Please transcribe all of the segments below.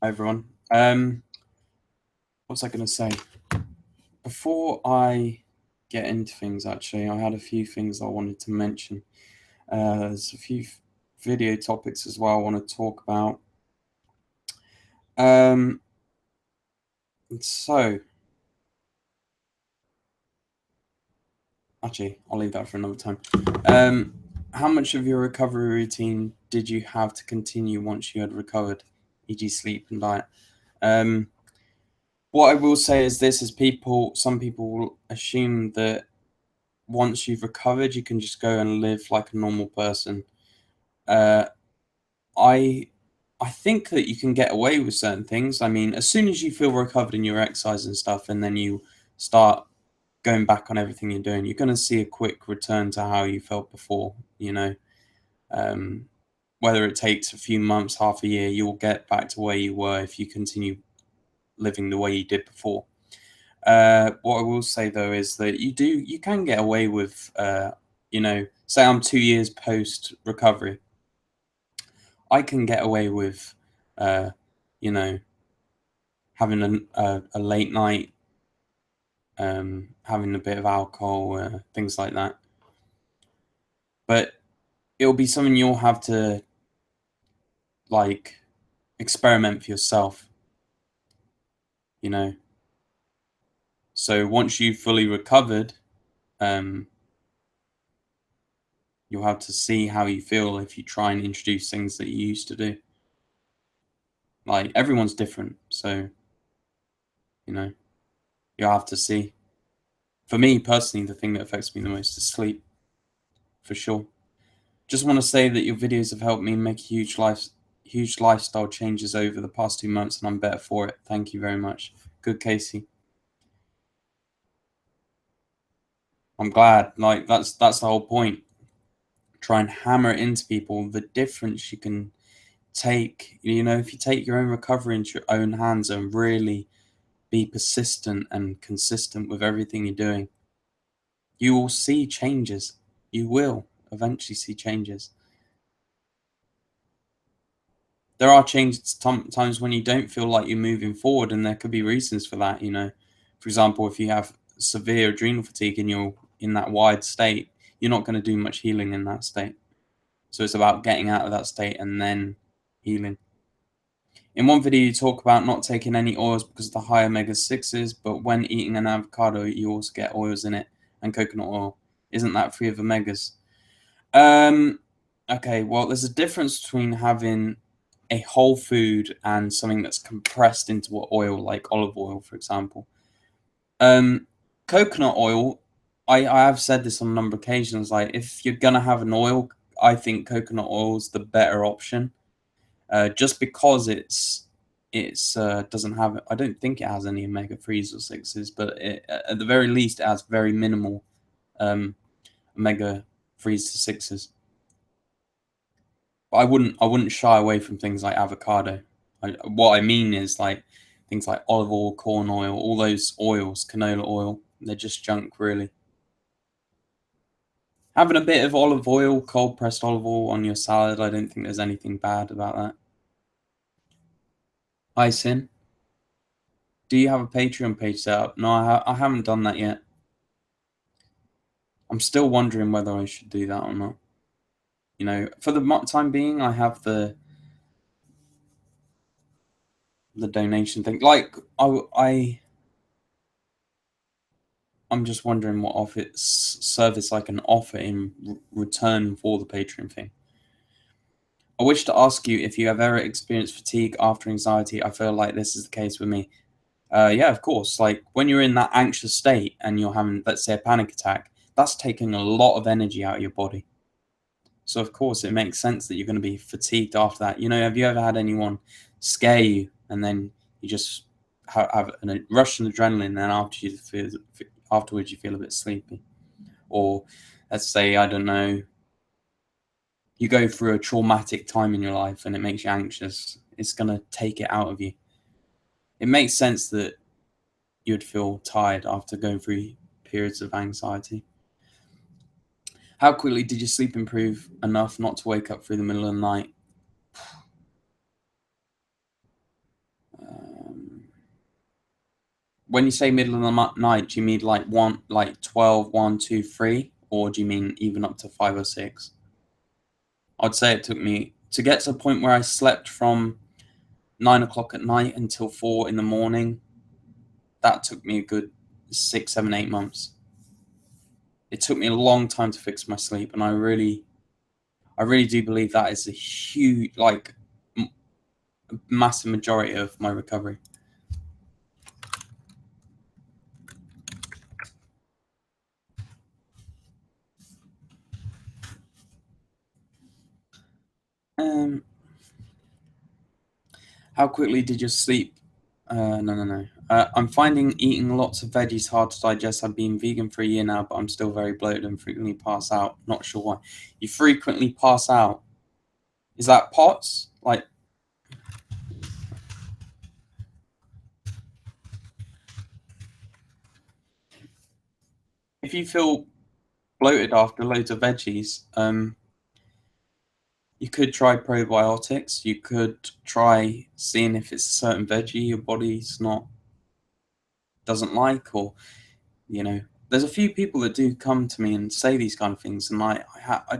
Hi everyone. What was I going to say? Before I get into things, actually, I had a few things I wanted to mention. There's a few video topics as well I want to talk about. So, actually, I'll leave that for another time. How much of your recovery routine did you have to continue once you had recovered, e.g., sleep and diet? What I will say is this: some people will assume that once you've recovered, you can just go and live like a normal person. I think that you can get away with certain things. I mean, as soon as you feel recovered in your exercise and stuff, and then you start going back on everything you're doing, you're going to see a quick return to how you felt before. Whether it takes a few months, half a year, you'll get back to where you were if you continue living the way you did before. What I will say though is that you can get away with, say I'm 2 years post recovery, I can get away with, uh, you know, having a late night, having a bit of alcohol, things like that. But it'll be something you'll have to like experiment for yourself, you know. So once you've fully recovered, um, you'll have to see how you feel if you try and introduce things that you used to do. Like everyone's different, so you'll have to see. For me personally, the thing that affects me the most is sleep, for sure. Just want to say that your videos have helped me make huge lifestyle changes over the past 2 months, and I'm better for it. Thank you very much. Good, Casey. I'm glad. Like that's the whole point. Try and hammer it into people the difference you can take. If you take your own recovery into your own hands and really be persistent and consistent with everything you're doing, you will see changes. You will eventually see changes. There are changes times when you don't feel like you're moving forward, and there could be reasons for that. For example, if you have severe adrenal fatigue and you're in that wide state, you're not going to do much healing in that state. So it's about getting out of that state and then healing. In one video, you talk about not taking any oils because of the high omega-6s, but when eating an avocado, you also get oils in it and coconut oil. Isn't that free of omegas? Okay, well, there's a difference between having a whole food and something that's compressed into oil, like olive oil, for example. Coconut oil, I have said this on a number of occasions, like if you're gonna have an oil, I think coconut oil is the better option. Just because it's doesn't have, I don't think it has any omega-3s or 6s, but at the very least it has very minimal omega-3s to 6s. But I wouldn't shy away from things like avocado. What I mean is like things like olive oil, corn oil, all those oils, canola oil, they're just junk really. Having a bit of olive oil, cold pressed olive oil on your salad, I don't think there's anything bad about that. Hi Sin, do you have a Patreon page set up? No, I haven't done that yet. I'm still wondering whether I should do that or not. For the time being, I have the donation thing. Like I'm just wondering what service I can offer in return for the Patreon thing. I wish to ask you if you have ever experienced fatigue after anxiety. I feel like this is the case with me. Yeah, of course. Like when you're in that anxious state and you're having, let's say, a panic attack, that's taking a lot of energy out of your body. So of course, it makes sense that you're going to be fatigued after that. You know, have you ever had anyone scare you and then you just have a rush of adrenaline, and then afterwards you feel a bit sleepy? Or let's say, I don't know, you go through a traumatic time in your life and it makes you anxious. It's going to take it out of you. It makes sense that you'd feel tired after going through periods of anxiety. How quickly did your sleep improve enough not to wake up through the middle of the night? Um, when you say middle of the night, do you mean like 12, 1, 2, 3, or do you mean even up to 5 or 6? I'd say it took me to get to a point where I slept from 9 o'clock at night until 4 in the morning. That took me a good 6, 7, 8 months. It took me a long time to fix my sleep, and I really do believe that is a huge, like, massive majority of my recovery. Um, how quickly did your sleep? No. I'm finding eating lots of veggies hard to digest. I've been vegan for a year now, but I'm still very bloated and frequently pass out. Not sure why. You frequently pass out. Is that POTS? Like, if you feel bloated after loads of veggies, you could try probiotics. You could try seeing if it's a certain veggie your body's not doesn't like, or there's a few people that do come to me and say these kind of things, and I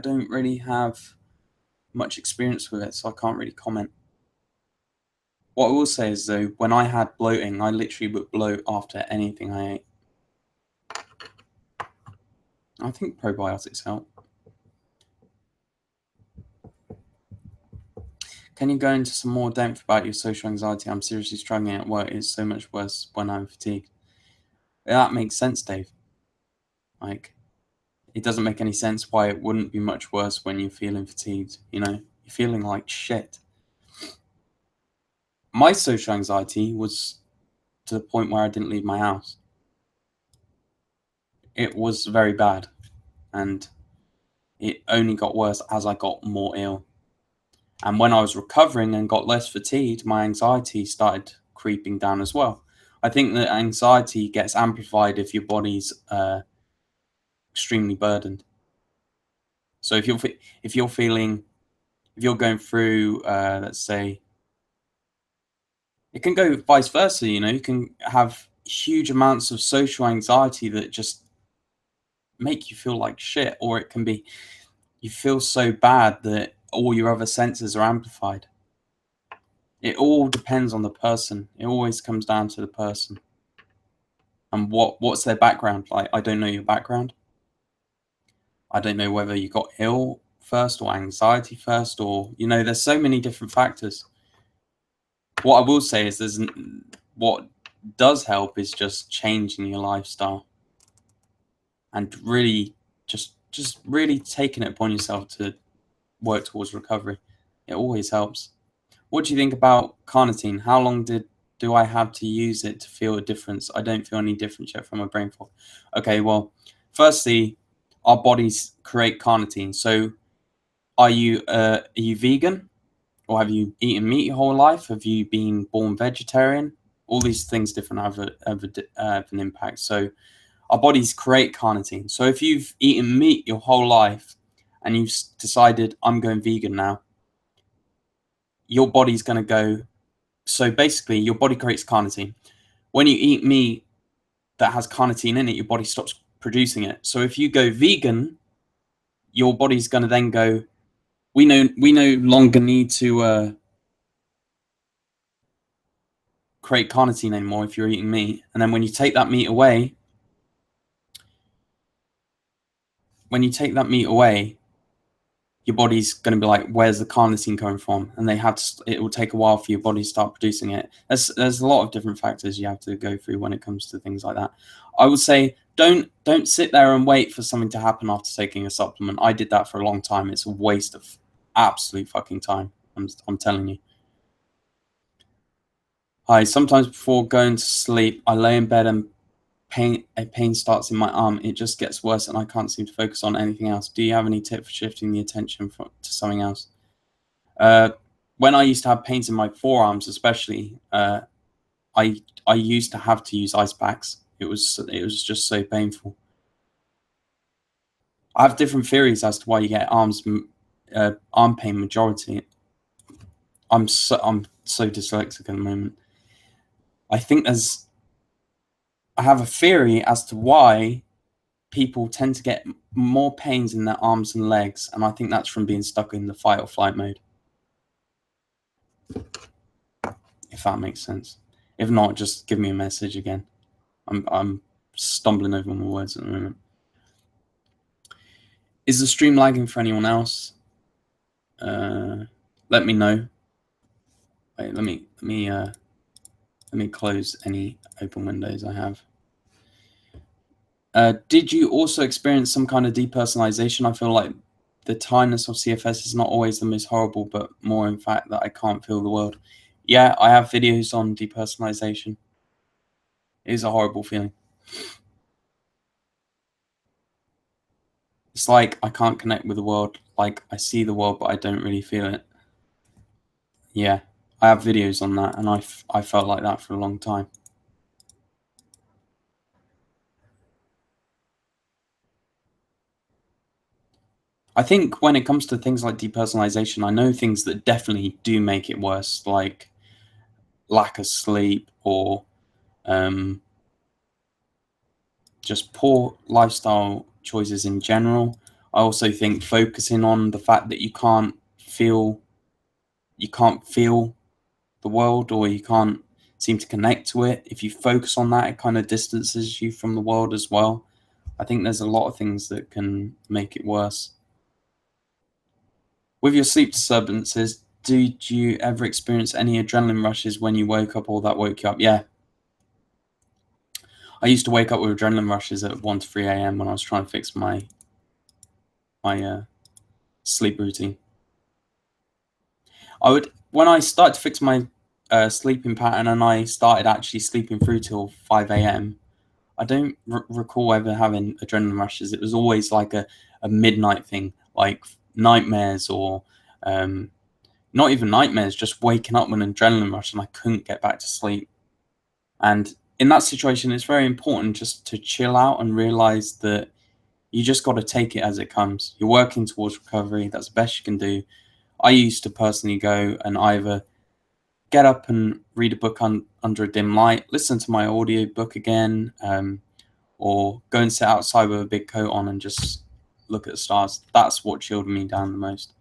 don't really have much experience with it, so I can't really comment. What I will say is though, when I had bloating, I literally would bloat after anything I ate. I think probiotics help. Can you go into some more depth about your social anxiety? I'm seriously struggling at work. It's so much worse when I'm fatigued. Yeah, that makes sense, Dave. Like, it doesn't make any sense why it wouldn't be much worse when you're feeling fatigued. You're feeling like shit. My social anxiety was to the point where I didn't leave my house. It was very bad, and it only got worse as I got more ill. And when I was recovering and got less fatigued, my anxiety started creeping down as well. I think that anxiety gets amplified if your body's extremely burdened. So if you're going through, let's say, it can go vice versa. You can have huge amounts of social anxiety that just make you feel like shit, or it can be you feel so bad that all your other senses are amplified. It all depends on the person. It always comes down to the person and what's their background. Like, I don't know your background. I don't know whether you got ill first or anxiety first, or there's so many different factors. What I will say is what does help is just changing your lifestyle and really just really taking it upon yourself to work towards recovery. It always helps. What do you think about carnitine? How long do I have to use it to feel a difference? I don't feel any difference yet from my brain fog. Okay, well, firstly, our bodies create carnitine. So, are you vegan, or have you eaten meat your whole life? Have you been born vegetarian? All these things different have an impact. So, our bodies create carnitine. So, if you've eaten meat your whole life and you've decided I'm going vegan now, your body's going to go. So basically, your body creates carnitine. When you eat meat that has carnitine in it, your body stops producing it. So if you go vegan, your body's going to then go, we no longer need to create carnitine anymore if you're eating meat. And then when you take that meat away, your body's going to be like, where's the carnitine coming from? And it will take a while for your body to start producing it. There's a lot of different factors you have to go through when it comes to things like that. I would say don't sit there and wait for something to happen after taking a supplement. I did that for a long time. It's a waste of absolute fucking time. I'm telling you. Hi, sometimes before going to sleep, I lay in bed and pain starts in my arm. It just gets worse and I can't seem to focus on anything else. Do you have any tip for shifting the attention to something else? When I used to have pains in my forearms, especially, I used to have to use ice packs. It was just so painful. I have different theories as to why you get arm pain majority. I'm so dyslexic at the moment. I think I have a theory as to why people tend to get more pains in their arms and legs, and I think that's from being stuck in the fight or flight mode. If that makes sense. If not, just give me a message again. I'm stumbling over my words at the moment. Is the stream lagging for anyone else? Let me know. Wait, let me close any open windows I have. Did you also experience some kind of depersonalization? I feel like the tiredness of CFS is not always the most horrible, but more in fact that I can't feel the world. Yeah, I have videos on depersonalization. It is a horrible feeling. It's like I can't connect with the world. Like I see the world, but I don't really feel it. Yeah, I have videos on that, and I felt like that for a long time. I think when it comes to things like depersonalization, I know things that definitely do make it worse, like lack of sleep or just poor lifestyle choices in general. I also think focusing on the fact that you can't feel the world, or you can't seem to connect to it. If you focus on that, it kind of distances you from the world as well. I think there's a lot of things that can make it worse. With your sleep disturbances, did you ever experience any adrenaline rushes when you woke up or that woke you up? Yeah. I used to wake up with adrenaline rushes at 1 to 3 a.m. when I was trying to fix my sleep routine. When I started to fix my sleeping pattern and I started actually sleeping through till 5 a.m., I don't recall ever having adrenaline rushes. It was always like a midnight thing, like nightmares or not even nightmares, just waking up with an adrenaline rush and I couldn't get back to sleep. And in that situation, it's very important just to chill out and realize that you just got to take it as it comes. You're working towards recovery. That's the best you can do. I used to personally go and either get up and read a book under a dim light, listen to my audio book again, or go and sit outside with a big coat on and just look at the stars. That's what chilled me down the most.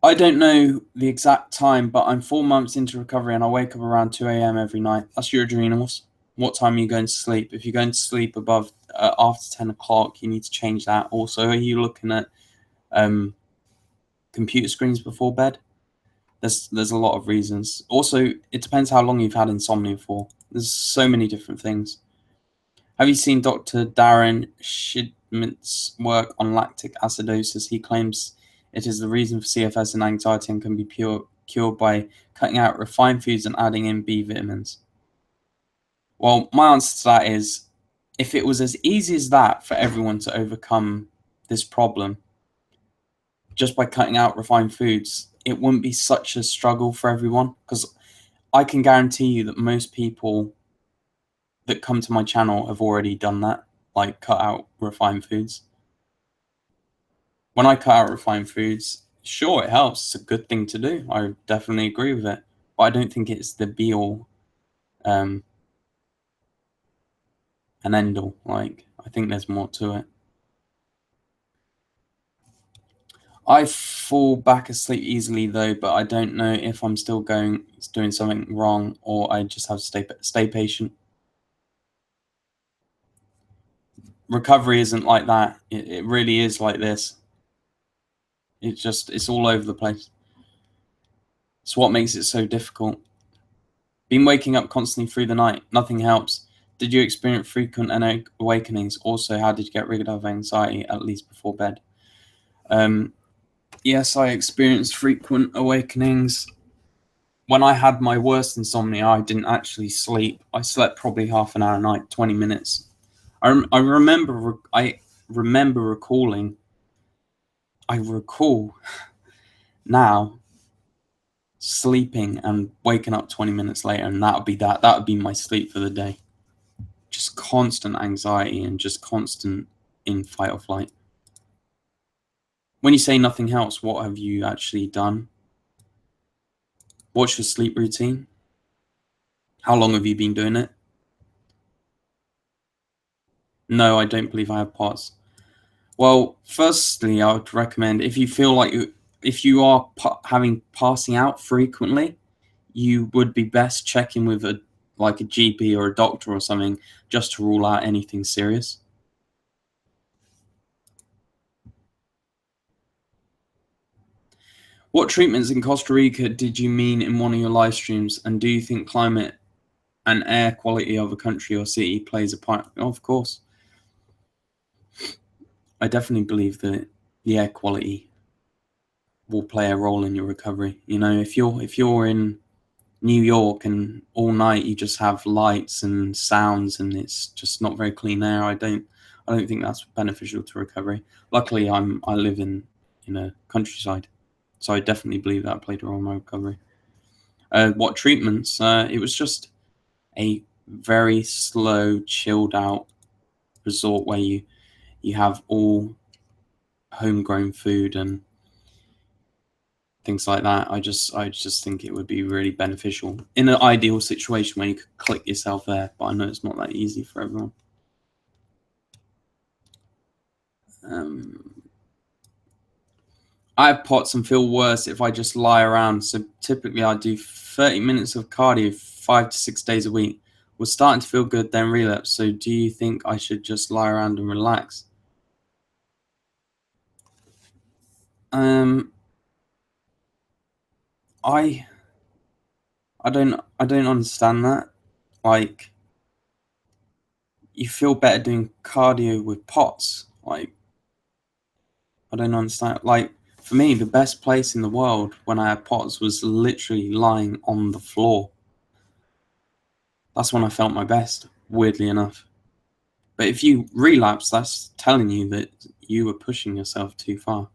I don't know the exact time, but I'm 4 months into recovery and I wake up around 2 a.m. every night. That's your adrenals. What time are you going to sleep? If you're going to sleep above after 10 o'clock, you need to change that. Also, are you looking at computer screens before bed? There's a lot of reasons. Also, it depends how long you've had insomnia for. There's so many different things. Have you seen Dr. Darren Shidmint's work on lactic acidosis? He claims it is the reason for CFS and anxiety and can be cured by cutting out refined foods and adding in B vitamins. Well, my answer to that is, if it was as easy as that for everyone to overcome this problem just by cutting out refined foods, it wouldn't be such a struggle for everyone, because I can guarantee you that most people that come to my channel have already done that, like cut out refined foods. When I cut out refined foods, sure, it helps. It's a good thing to do. I definitely agree with it. But I don't think it's the be all and end all. Like, I think there's more to it. I fall back asleep easily though, but I don't know if I'm still doing something wrong, or I just have to stay patient. Recovery isn't like that. It really is like this. It's all over the place. It's what makes it so difficult. Been waking up constantly through the night. Nothing helps. Did you experience frequent awakenings? Also, how did you get rid of anxiety, at least before bed? Yes, I experienced frequent awakenings. When I had my worst insomnia, I didn't actually sleep. I slept probably half an hour a night, 20 minutes. I recall now sleeping and waking up 20 minutes later, and that would be my sleep for the day. Just constant anxiety and just constant in fight or flight. When you say nothing helps, what have you actually done? What's your sleep routine? How long have you been doing it? No, I don't believe I have POTS. Well, firstly, I would recommend if you feel like if you are passing out frequently, you would be best checking with a GP or a doctor or something just to rule out anything serious. What treatments in Costa Rica did you mean in one of your live streams? And do you think climate and air quality of a country or city plays a part? Oh, of course. I definitely believe that the air quality will play a role in your recovery. You know, if you're in New York and all night you just have lights and sounds and it's just not very clean air, I don't think that's beneficial to recovery. Luckily, I live in a countryside, so I definitely believe that played a role in my recovery. What treatments? It was just a very slow, chilled out resort where you have all homegrown food and things like that. I just think it would be really beneficial in an ideal situation where you could click yourself there, but I know it's not that easy for everyone. I have POTS and feel worse if I just lie around, so typically I do 30 minutes of cardio 5 to 6 days a week. Was starting to feel good, then relapse. So do you think I should just lie around and relax? I don't understand that. Like, you feel better doing cardio with POTS. Like, I don't understand. Like, for me, the best place in the world when I had POTS was literally lying on the floor. That's when I felt my best, weirdly enough. But if you relapse, that's telling you that you were pushing yourself too far.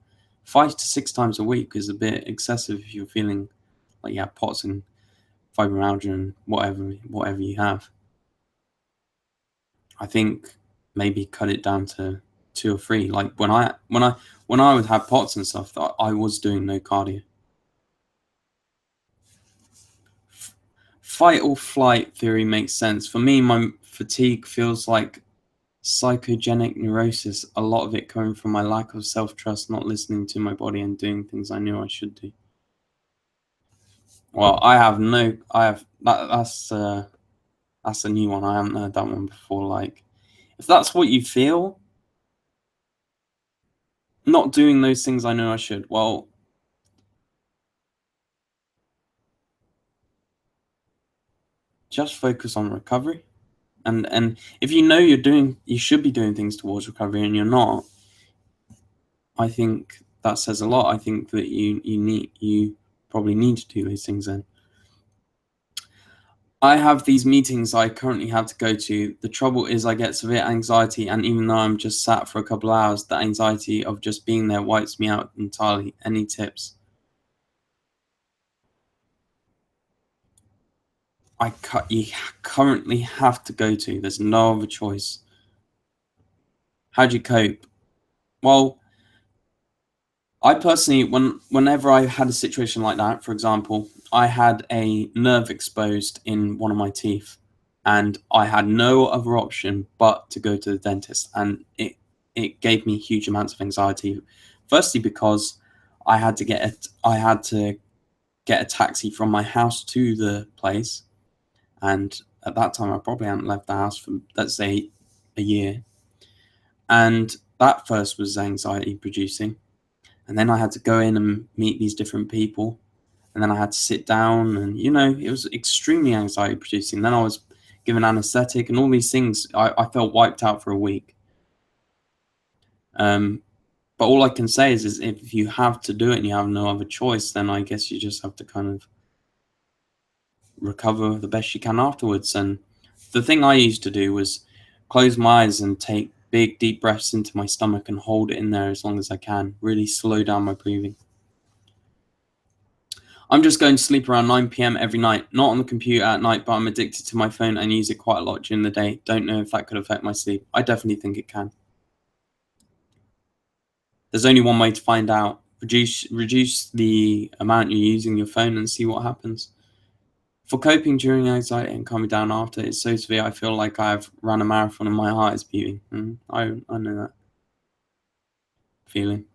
5 to 6 times a week is a bit excessive if you're feeling like you have POTS and fibromyalgia and whatever you have. I think maybe cut it down to 2 or 3. Like when I would have POTS and stuff, that I was doing no cardio. Fight or flight theory makes sense. For me, my fatigue feels like psychogenic neurosis, a lot of it coming from my lack of self-trust, not listening to my body and doing things I knew I should do. Well, that's a new one. I haven't heard that one before. Like, if that's what you feel, not doing those things I know I should, well, just focus on recovery. And if you know you should be doing things towards recovery and you're not, I think that says a lot. I think that you probably need to do those things then. I have these meetings I currently have to go to. The trouble is I get severe anxiety, and even though I'm just sat for a couple of hours, the anxiety of just being there wipes me out entirely. Any tips? You currently have to go to. There's no other choice. How do you cope? Well, I personally, whenever I had a situation like that, for example, I had a nerve exposed in one of my teeth, and I had no other option but to go to the dentist, and it gave me huge amounts of anxiety. Firstly, because I had to get a taxi from my house to the place, and at that time I probably hadn't left the house for, let's say, a year, and that first was anxiety producing. And then I had to go in and meet these different people. And then I had to sit down, and it was extremely anxiety producing. Then I was given anesthetic and all these things. I felt wiped out for a week. But all I can say is if you have to do it and you have no other choice, then I guess you just have to kind of recover the best you can afterwards. And the thing I used to do was close my eyes and take big deep breaths into my stomach and hold it in there as long as I can. Really slow down my breathing. I'm just going to sleep around 9 p.m. every night. Not on the computer at night, but I'm addicted to my phone and use it quite a lot during the day. Don't know if that could affect my sleep. I definitely think it can. There's only one way to find out. Reduce the amount you're using your phone and see what happens. For coping during anxiety and calming down after, it's so severe I feel like I've run a marathon and my heart is beating. I know that feeling.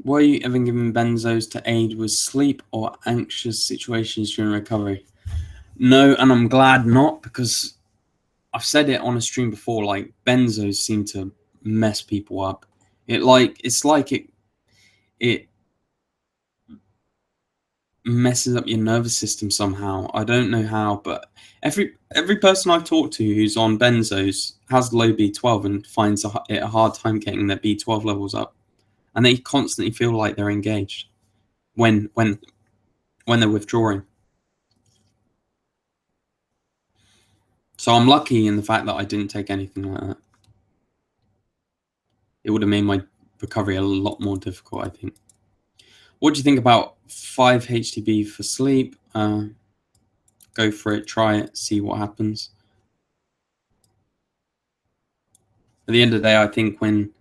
Were you ever given benzos to aid with sleep or anxious situations during recovery? No, and I'm glad not, because I've said it on a stream before, like benzos seem to mess people up. It messes up your nervous system somehow. I don't know how, but every person I've talked to who's on benzos has low B12 and finds it a hard time getting their B12 levels up, and they constantly feel like they're engaged when they're withdrawing. So I'm lucky in the fact that I didn't take anything like that. It would have made my recovery a lot more difficult, I think. What do you think about 5-HTB for sleep? Go for it, try it, see what happens. At the end of the day, I think when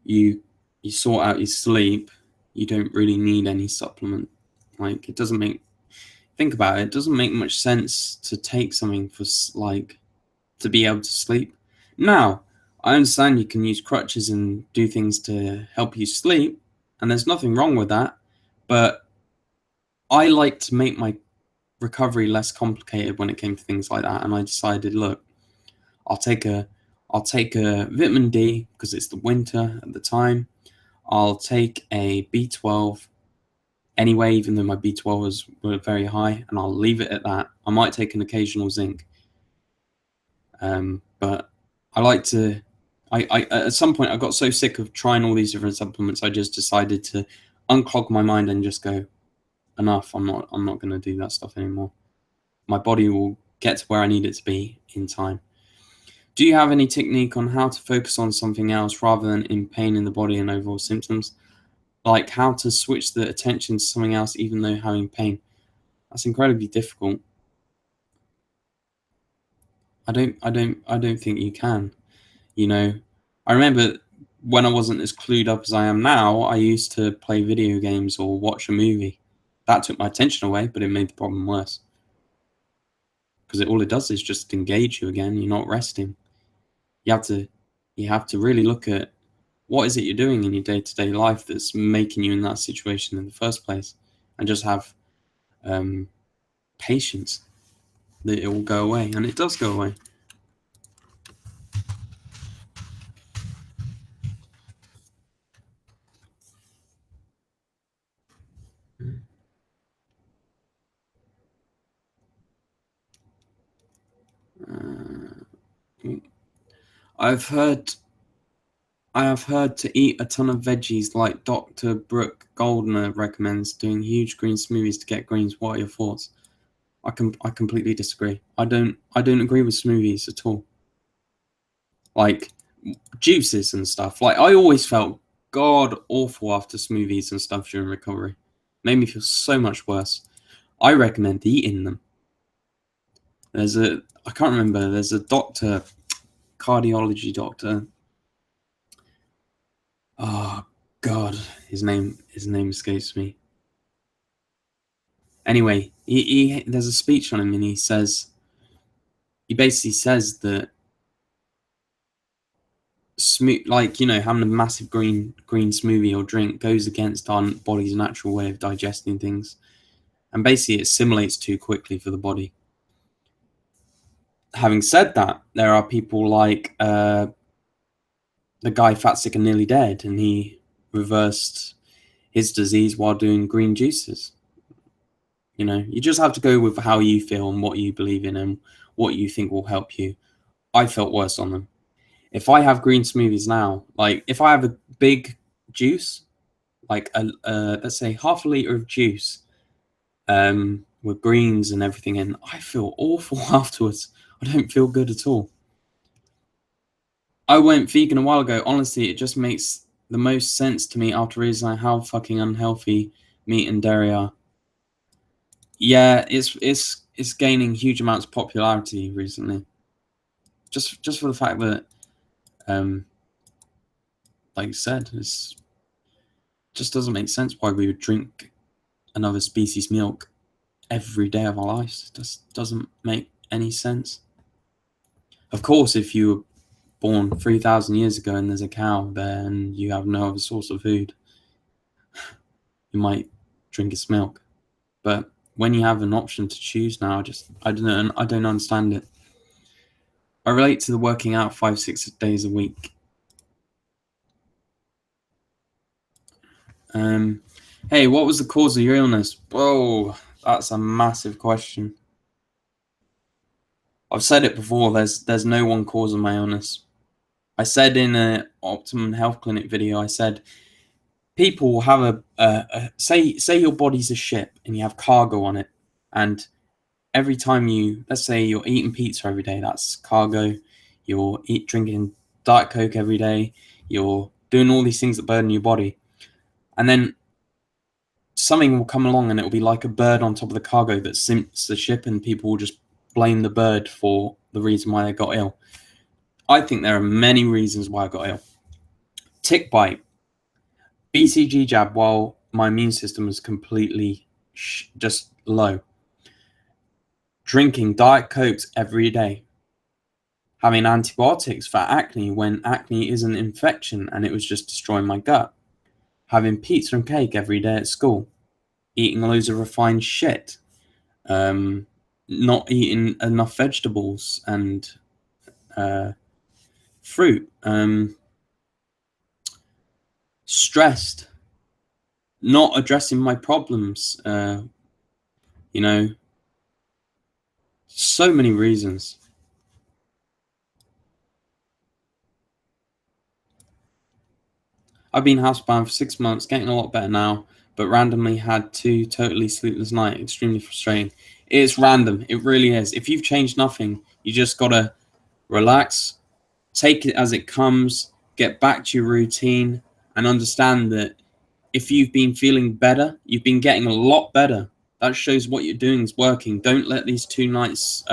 you sort out your sleep, you don't really need any supplement. Like, it doesn't make, think about it, it doesn't make much sense to take something for to be able to sleep. Now, I understand you can use crutches and do things to help you sleep, and there's nothing wrong with that, but I like to make my recovery less complicated when it came to things like that, and I decided, look, I'll take a vitamin D because it's the winter at the time. I'll take a B12 anyway, even though my B12 were very high, and I'll leave it at that. I might take an occasional zinc, but I like to. I at some point I got so sick of trying all these different supplements, I just decided to unclog my mind and just go, enough. I'm not going to do that stuff anymore. My body will get to where I need it to be in time. Do you have any technique on how to focus on something else rather than in pain in the body and overall symptoms? Like how to switch the attention to something else even though having pain? That's incredibly difficult. I don't think you can. I remember when I wasn't as clued up as I am now, I used to play video games or watch a movie. That took my attention away, but it made the problem worse. Because all it does is just engage you again. You're not resting. You have to really look at what is it you're doing in your day-to-day life that's making you in that situation in the first place, and just have patience that it will go away, and it does go away. I've heard I have heard to eat a ton of veggies like Dr. Brooke Goldner recommends, doing huge green smoothies to get greens. What are your thoughts? I completely disagree. I don't agree with smoothies at all. Like juices and stuff. Like I always felt god awful after smoothies and stuff during recovery. Made me feel so much worse. I recommend eating them. I can't remember, there's a doctor, cardiology doctor. Oh God, his name escapes me. Anyway, he there's a speech on him, and he basically says that smooth, like, you know, having a massive green smoothie or drink goes against our body's natural way of digesting things, and basically it assimilates too quickly for the body. Having said that, there are people like the guy Fat, Sick and Nearly Dead, and he reversed his disease while doing green juices. You know, you just have to go with how you feel and what you believe in and what you think will help you. I felt worse on them. If I have green smoothies now, like if I have a big juice, like let's say half a liter of juice, with greens and everything in, I feel awful afterwards. I don't feel good at all. I went vegan a while ago. Honestly, it just makes the most sense to me after realizing how fucking unhealthy meat and dairy are. Yeah, it's gaining huge amounts of popularity recently. Just for the fact that, like you said, it's just doesn't make sense why we would drink another species' milk every day of our lives. It just doesn't make any sense. Of course, if you were born 3,000 years ago and there's a cow there and you have no other source of food, you might drink its milk. But when you have an option to choose now, I don't understand it. I relate to the working out 5-6 days a week. Hey, what was the cause of your illness? Whoa, that's a massive question. I've said it before. There's no one cause of my illness. I said in a Optimum Health Clinic video, I said people will have say your body's a ship and you have cargo on it, and every time let's say you're eating pizza every day, that's cargo. You're drinking Diet Coke every day. You're doing all these things that burden your body, and then something will come along and it will be like a bird on top of the cargo that sinks the ship, and people will just blame the bird for the reason why they got ill. I think there are many reasons why I got ill. Tick bite, BCG jab while my immune system was completely just low. Drinking Diet Cokes every day. Having antibiotics for acne when acne is an infection and it was just destroying my gut. Having pizza and cake every day at school. Eating loads of refined shit. Not eating enough vegetables and fruit. Stressed. Not addressing my problems. You know, so many reasons. I've been housebound for 6 months, getting a lot better now, but randomly had 2 totally sleepless nights. Extremely frustrating. It's random. It really is. If you've changed nothing, you just gotta relax, take it as it comes, get back to your routine, and understand that if you've been feeling better, you've been getting a lot better. That shows what you're doing is working. Don't let these 2 nights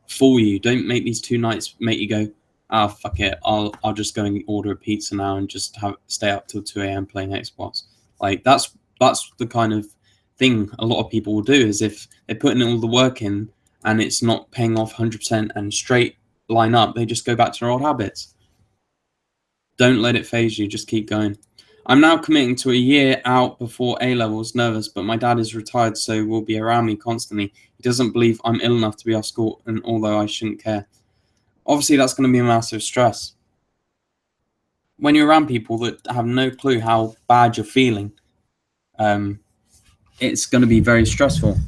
fool you. Don't make these 2 nights make you go, "Ah, fuck it. I'll just go and order a pizza now and just stay up till 2 a.m. playing Xbox." Like that's the kind of thing a lot of people will do, is if they're putting all the work in and it's not paying off 100% and straight line up, they just go back to their old habits. Don't let it phase you. Just keep going. I'm now committing to a year out before A levels. Nervous, but my dad is retired, so will be around me constantly. He doesn't believe I'm ill enough to be off school, and although I shouldn't care, obviously that's going to be a massive stress. When you're around people that have no clue how bad you're feeling, it's going to be very stressful.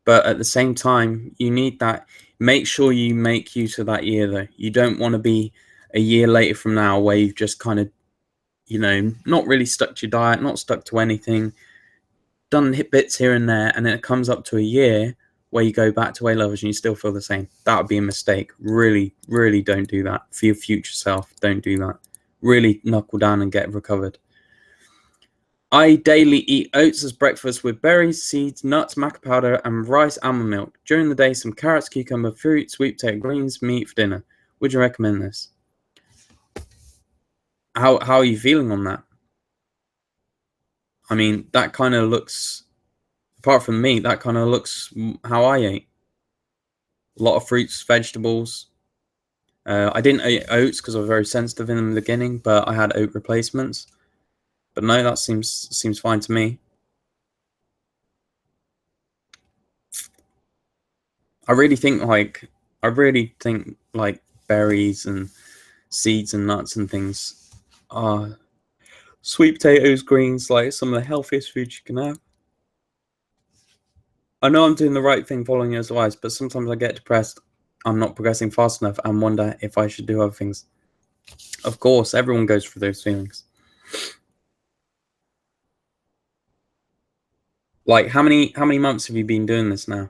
But at the same time, you need that. Make sure you make use of that year, though. You don't want to be a year later from now where you've just kind of, you know, not really stuck to your diet, not stuck to anything, done hit bits here and there, and then it comes up to a year where you go back to A levels and you still feel the same. That would be a mistake. Really, really don't do that. For your future self, don't do that. Really knuckle down and get recovered. I daily eat oats as breakfast with berries, seeds, nuts, maca powder, and rice almond milk. During the day, some carrots, cucumber, fruit, sweet potato, greens, meat for dinner. Would you recommend this? How are you feeling on that? I mean, that kind of looks, apart from me, that kind of looks how I ate. A lot of fruits, vegetables. I didn't eat oats because I was very sensitive in the beginning, but I had oat replacements. But no, that seems fine to me. I really think like berries and seeds and nuts and things are sweet potatoes, greens, like some of the healthiest foods you can have. I know I'm doing the right thing following your advice, but sometimes I get depressed. I'm not progressing fast enough and wonder if I should do other things. Of course, everyone goes through those feelings. Like how many months have you been doing this now?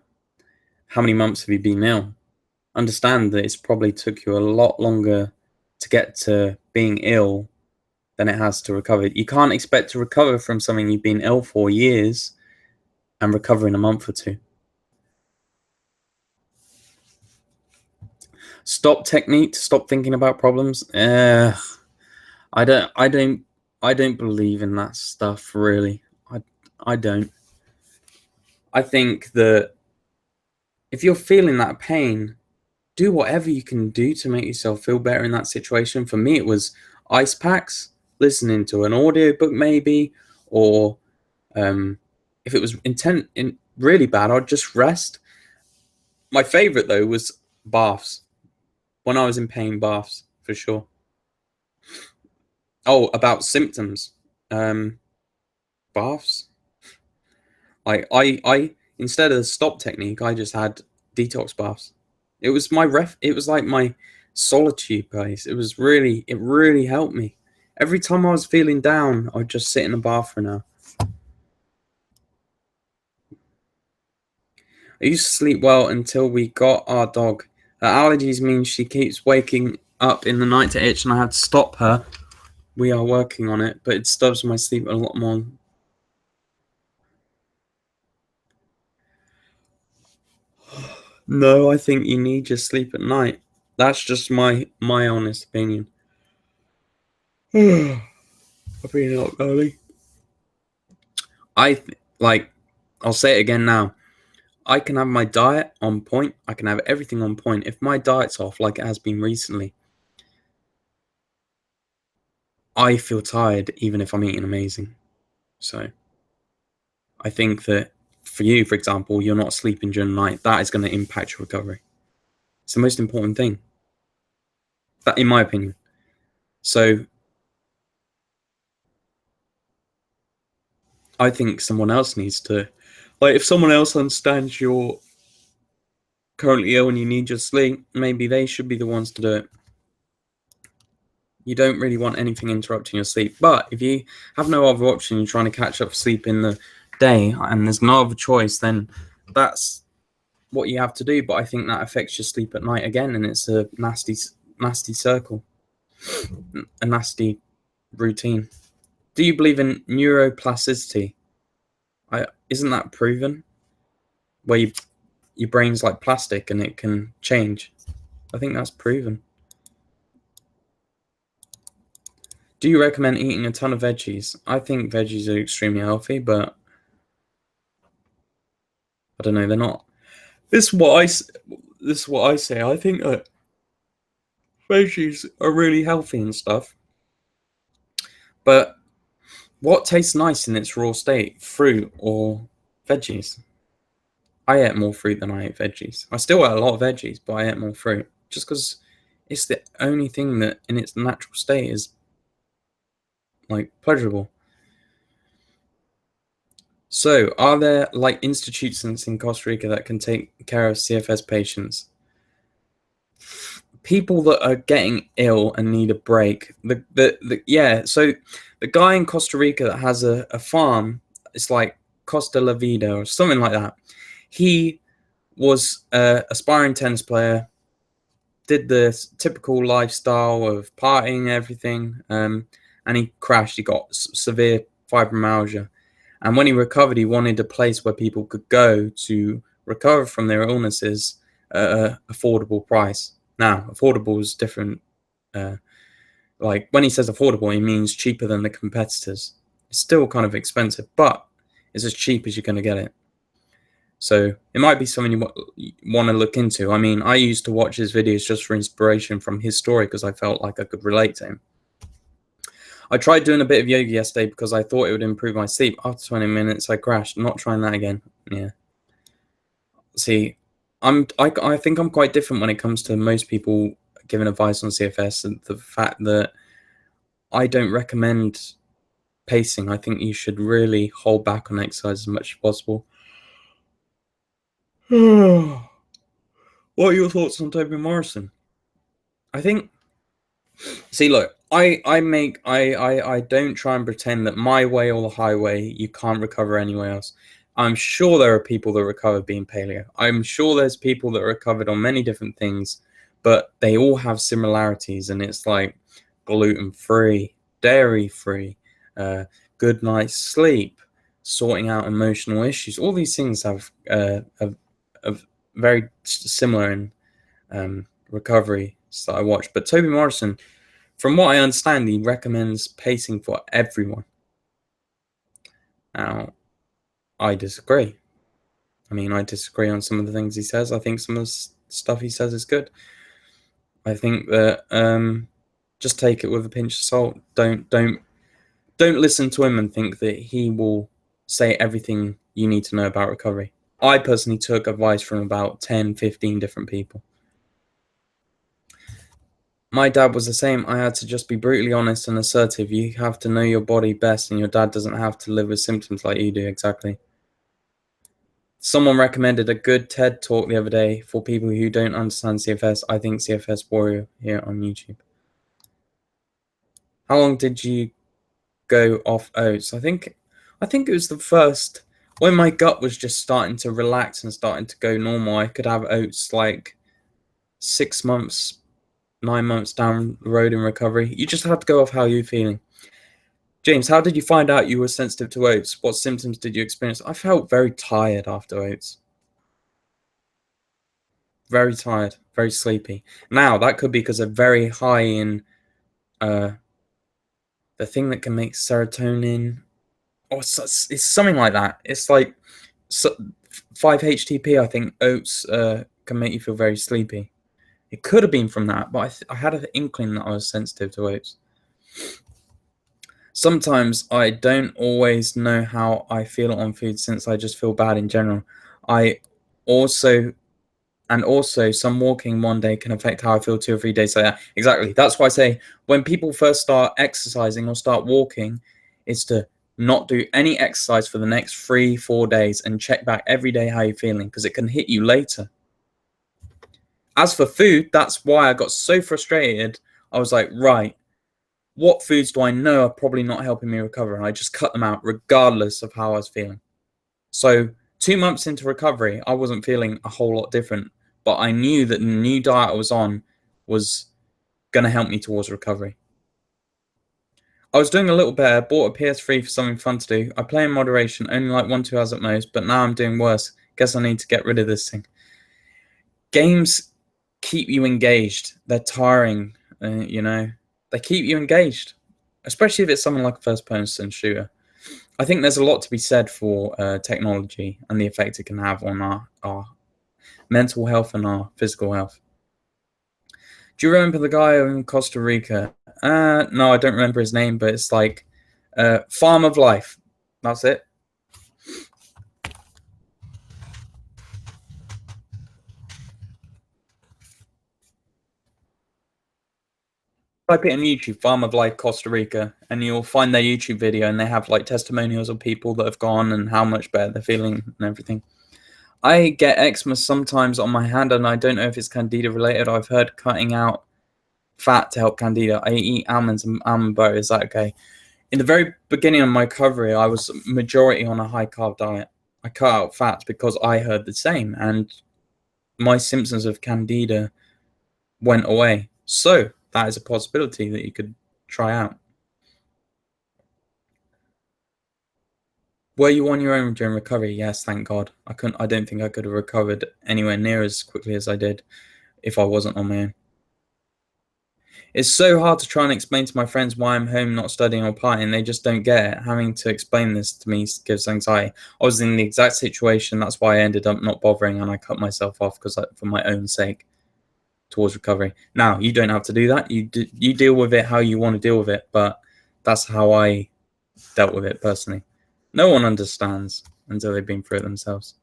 How many months have you been ill? Understand that it's probably took you a lot longer to get to being ill than it has to recover. You can't expect to recover from something you've been ill for years and recover in a month or two. Stop technique, stop thinking about problems. I don't I don't I don't believe in that stuff really. I don't. I think that if you're feeling that pain, do whatever you can do to make yourself feel better in that situation. For me, it was ice packs, listening to an audiobook maybe, or if it was really bad, I'd just rest. My favorite though was baths. When I was in pain, baths for sure. Oh, about symptoms, um, baths. I instead of the stop technique, I just had detox baths. It was my ref. It was like my solitude place. It really helped me. Every time I was feeling down, I'd just sit in a bath for an hour. I used to sleep well until we got our dog. Her allergies mean she keeps waking up in the night to itch, and I had to stop her. We are working on it, but it disturbs my sleep a lot more. No, I think you need your sleep at night. That's just my honest opinion. I've been up early. Like, I'll say it again now. I can have my diet on point. I can have everything on point. If my diet's off, like it has been recently, I feel tired even if I'm eating amazing. So I think that for you, for example, you're not sleeping during the night. That is going to impact your recovery. It's the most important thing. That, in my opinion. So I think someone else needs to, like, if someone else understands you're currently ill and you need your sleep, maybe they should be the ones to do it. You don't really want anything interrupting your sleep. But if you have no other option, you're trying to catch up sleep in the day and there's no other choice, then that's what you have to do. But I think that affects your sleep at night again, and it's a nasty circle, a nasty routine. Do you believe in neuroplasticity? Isn't that proven? Where your brain's like plastic and it can change. I think that's proven. Do you recommend eating a ton of veggies? I think veggies are extremely healthy, but I don't know. They're not. This is what I. This is what I say. I think that veggies are really healthy and stuff, but what tastes nice in its raw state? Fruit or veggies? I ate more fruit than I ate veggies. I still ate a lot of veggies, but I ate more fruit just because it's the only thing that in its natural state is like pleasurable. So, are there like institutions in Costa Rica that can take care of CFS patients? People that are getting ill and need a break. Yeah, so the guy in Costa Rica that has a farm, it's like Costa La Vida or something like that. He was a aspiring tennis player, did the typical lifestyle of partying, everything, and he crashed. He got severe fibromyalgia. And when he recovered, he wanted a place where people could go to recover from their illnesses at an affordable price. Now, affordable is different. Uh, like when he says affordable, he means cheaper than the competitors. It's still kind of expensive, but it's as cheap as you're going to get it. So it might be something you want to look into. I mean, I used to watch his videos just for inspiration from his story because I felt like I could relate to him. I tried doing a bit of yoga yesterday because I thought it would improve my sleep. After 20 minutes, I crashed. Not trying that again. Yeah. See, I think I'm quite different when it comes to most people giving advice on CFS, and the fact that I don't recommend pacing. I think you should really hold back on exercise as much as possible. What are your thoughts on Toby Morrison? I think, see, look, I don't try and pretend that my way or the highway, you can't recover anywhere else. I'm sure there are people that recover being paleo. I'm sure there's people that recovered on many different things, but they all have similarities, and it's like gluten-free, dairy-free, good night's sleep, sorting out emotional issues. All these things have very similar in recovery that I watch. But Toby Morrison, from what I understand, he recommends pacing for everyone. Now, I disagree. I mean, I disagree on some of the things he says. I think some of the stuff he says is good. I think that just take it with a pinch of salt. Don't listen to him and think that he will say everything you need to know about recovery. I personally took advice from about 10, 15 different people. My dad was the same. I had to just be brutally honest and assertive. You have to know your body best, and your dad doesn't have to live with symptoms like you do. Exactly. Someone recommended a good TED talk the other day for people who don't understand CFS. I think CFS Warrior here on YouTube. How long did you go off oats? I think it was the first, when my gut was just starting to relax and starting to go normal. I could have oats like 6 months, 9 months down the road in recovery. You just have to go off how you're feeling. James, how did you find out you were sensitive to oats? What symptoms did you experience? I felt very tired after oats. Very tired, very sleepy. Now, that could be because they're very high in the thing that can make serotonin. Or it's something like that. It's like 5-HTP, I think oats can make you feel very sleepy. It could have been from that, but I had an inkling that I was sensitive to oats. Sometimes I don't always know how I feel on food since I just feel bad in general. Also some walking one day can affect how I feel 2 or 3 days later. Exactly. That's why I say when people first start exercising or start walking, it's to not do any exercise for the next 3-4 days and check back every day how you're feeling, because it can hit you later. As for food, that's why I got so frustrated. I was like, right, what foods do I know are probably not helping me recover? And I just cut them out regardless of how I was feeling. So 2 months into recovery, I wasn't feeling a whole lot different, but I knew that the new diet I was on was going to help me towards recovery. I was doing a little better, bought a PS3 for something fun to do. I play in moderation, only like 1-2 hours at most, but now I'm doing worse. Guess I need to get rid of this thing. Games keep you engaged. They're tiring, They keep you engaged, especially if it's something like a first-person shooter. I think there's a lot to be said for technology and the effect it can have on our mental health and our physical health. Do you remember the guy in Costa Rica? No, I don't remember his name, but it's like Farm of Life. That's it. Type it in YouTube, Farm of Life Costa Rica, and you'll find their YouTube video, and they have like testimonials of people that have gone and how much better they're feeling and everything. I get eczema sometimes on my hand, and I don't know if it's candida related. I've heard cutting out fat to help candida. I eat almonds and almond butter. Is that okay? In the very beginning of my recovery, I was majority on a high carb diet. I cut out fats because I heard the same, and my symptoms of candida went away. So that is a possibility that you could try out. Were you on your own during recovery? Yes, thank God. I don't think I could have recovered anywhere near as quickly as I did if I wasn't on my own. It's so hard to try and explain to my friends why I'm home not studying or partying. They just don't get it. Having to explain this to me gives anxiety. I was in the exact situation. That's why I ended up not bothering and I cut myself off for my own sake towards recovery. Now, you don't have to do that. You deal with it how you want to deal with it, but that's how I dealt with it personally. No one understands until they've been through it themselves.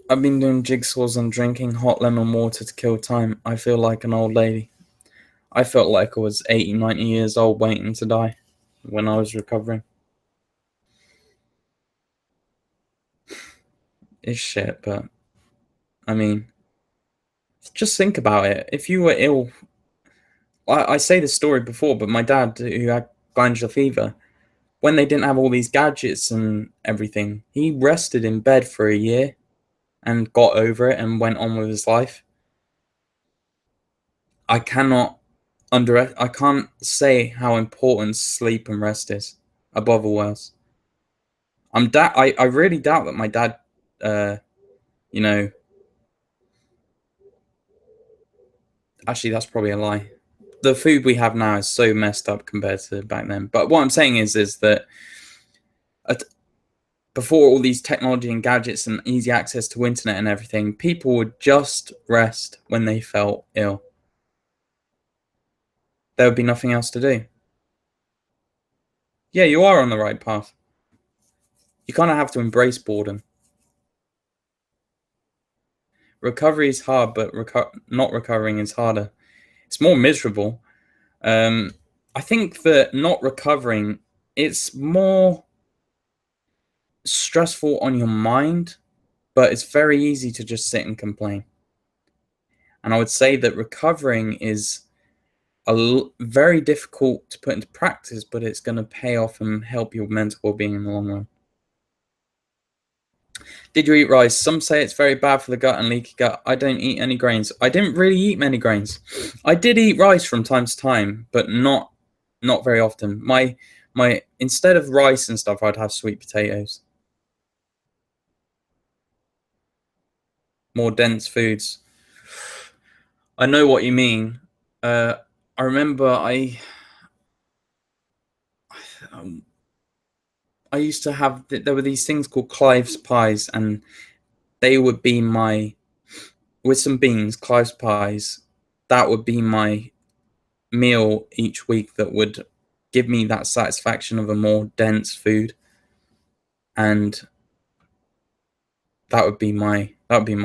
I've been doing jigsaws and drinking hot lemon water to kill time. I feel like an old lady. I felt like I was 80, 90 years old waiting to die when I was recovering. It's shit, but I mean, just think about it. If you were ill, I say this story before, but my dad, who had glandular fever, when they didn't have all these gadgets and everything, he rested in bed for a year and got over it and went on with his life. I cannot I can't say how important sleep and rest is above all else. I really doubt that my dad, uh, you know, actually that's probably a lie. The food we have now is so messed up compared to back then. But what I'm saying is that at, before all these technology and gadgets and easy access to internet and everything, people would just rest when they felt ill. There would be nothing else to do. Yeah, you are on the right path. You kind of have to embrace boredom. Recovery is hard, but not recovering is harder. It's more miserable. Um, I think that not recovering, it's more stressful on your mind, but it's very easy to just sit and complain. And I would say that recovering is very difficult to put into practice, but it's going to pay off and help your mental well-being in the long run. Did you eat rice? Some say it's very bad for the gut and leaky gut. I don't eat any grains. I didn't really eat many grains. I did eat rice from time to time, but not very often. My instead of rice and stuff, I'd have sweet potatoes. More dense foods. I know what you mean. I remember um, I used to have there were these things called Clive's pies, and they would be my with some beans, Clive's pies. That would be my meal each week. That would give me that satisfaction of a more dense food, and that would be my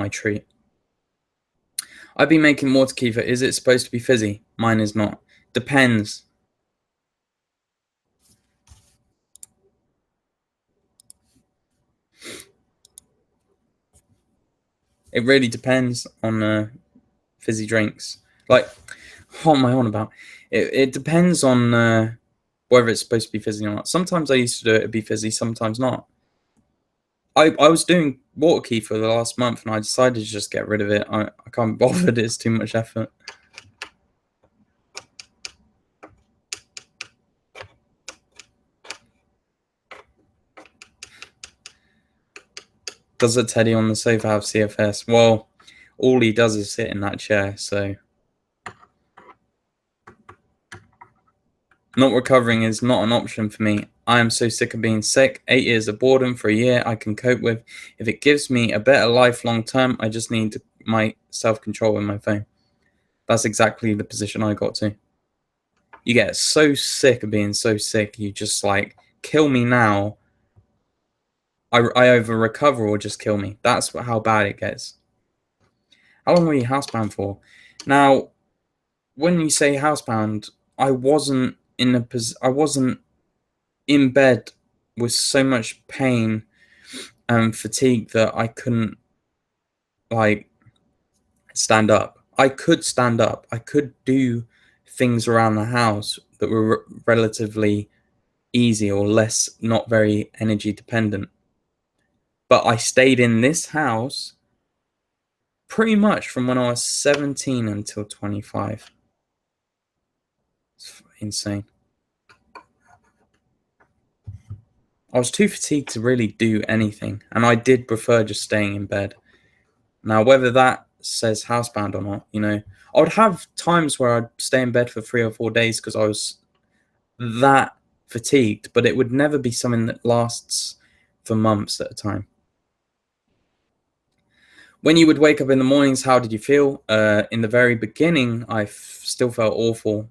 treat. I've been making water kefir. Is it supposed to be fizzy? Mine is not. Depends. It really depends on fizzy drinks. Like, what am I on about? It depends on whether it's supposed to be fizzy or not. Sometimes I used to do it to be fizzy, sometimes not. I was doing water key for the last month and I decided to just get rid of it. I can't be bothered, it's too much effort. Does a teddy on the sofa have CFS? Well, all he does is sit in that chair, so not recovering is not an option for me. I am so sick of being sick. 8 years of boredom for a year I can cope with. If it gives me a better life long term, I just need my self-control in my phone. That's exactly the position I got to. You get so sick of being so sick, you just like, kill me now. I either recover or just kill me. That's how bad it gets. How long were you housebound for? Now, when you say housebound, I wasn't in bed with so much pain and fatigue that I couldn't like stand up. I could stand up. I could do things around the house that were relatively easy or less, not very energy dependent. But I stayed in this house pretty much from when I was 17 until 25. It's insane. I was too fatigued to really do anything, and I did prefer just staying in bed. Now, whether that says housebound or not, I would have times where I'd stay in bed for 3 or 4 days because I was that fatigued, but it would never be something that lasts for months at a time. When you would wake up in the mornings, how did you feel? In the very beginning, I still felt awful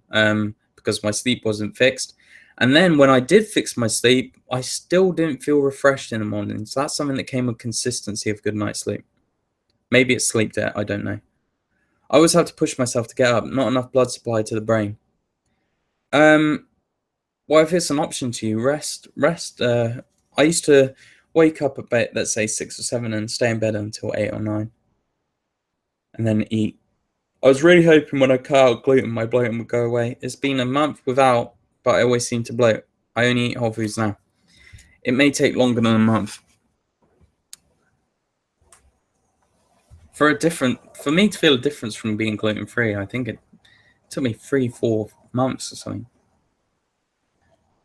because my sleep wasn't fixed. And then when I did fix my sleep, I still didn't feel refreshed in the morning. So that's something that came with consistency of good night's sleep. Maybe it's sleep debt, I don't know. I always have to push myself to get up, not enough blood supply to the brain. Well, if it's an option to you, rest. I used to wake up about, let's say, 6 or 7 and stay in bed until 8 or 9. And then eat. I was really hoping when I cut out gluten, my bloating would go away. It's been a month without, but I always seem to bloat. I only eat whole foods now. It may take longer than a month. For me to feel a difference from being gluten-free, I think it took me 3-4 months or something.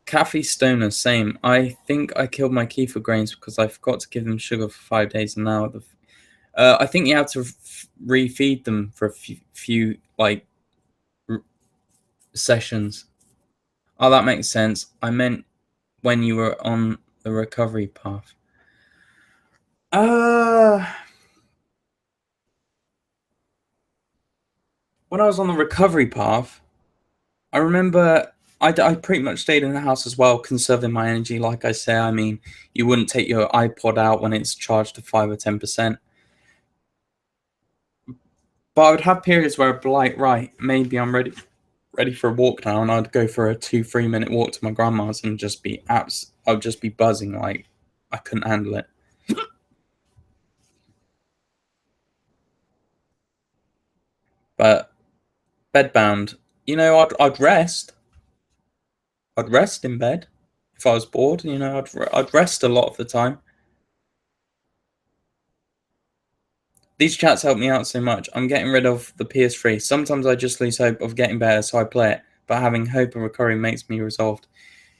Kathy Stoner, same. I think I killed my kefir grains because I forgot to give them sugar for 5 days, and now I think you have to refeed them for a few sessions. Oh, that makes sense. I meant when you were on the recovery path. When I was on the recovery path, I remember I pretty much stayed in the house as well, conserving my energy. Like I say, I mean, you wouldn't take your iPod out when it's charged to 5 or 10%. But I would have periods where I'd be like, right, maybe I'm ready for a walk now, and I'd go for a 2-3 minute walk to my grandma's and just be I'd just be buzzing, like I couldn't handle it. But bedbound, I'd rest. I'd rest in bed if I was bored. I'd rest a lot of the time. These chats help me out so much. I'm getting rid of the PS3. Sometimes I just lose hope of getting better, so I play it. But having hope and recovery makes me resolved.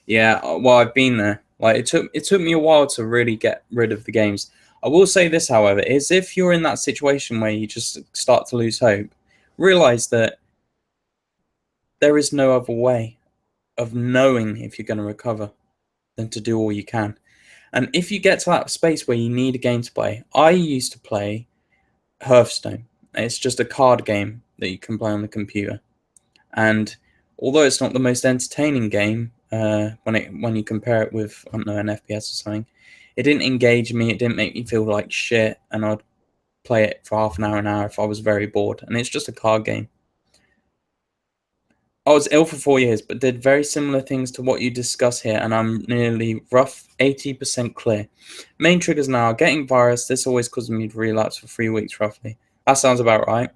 Yeah, well, I've been there. Like it took me a while to really get rid of the games. I will say this, however, is if you're in that situation where you just start to lose hope, realize that there is no other way of knowing if you're going to recover than to do all you can. And if you get to that space where you need a game to play, I used to play Hearthstone. It's just a card game that you can play on the computer. And although it's not the most entertaining game, when you compare it with, I don't know, an FPS or something, it didn't engage me. It didn't make me feel like shit, and I'd play it for half an hour if I was very bored. And it's just a card game. I was ill for 4 years, but did very similar things to what you discuss here, and I'm nearly rough 80% clear. Main triggers now: getting virus. This always causes me to relapse for 3 weeks roughly. That sounds about right.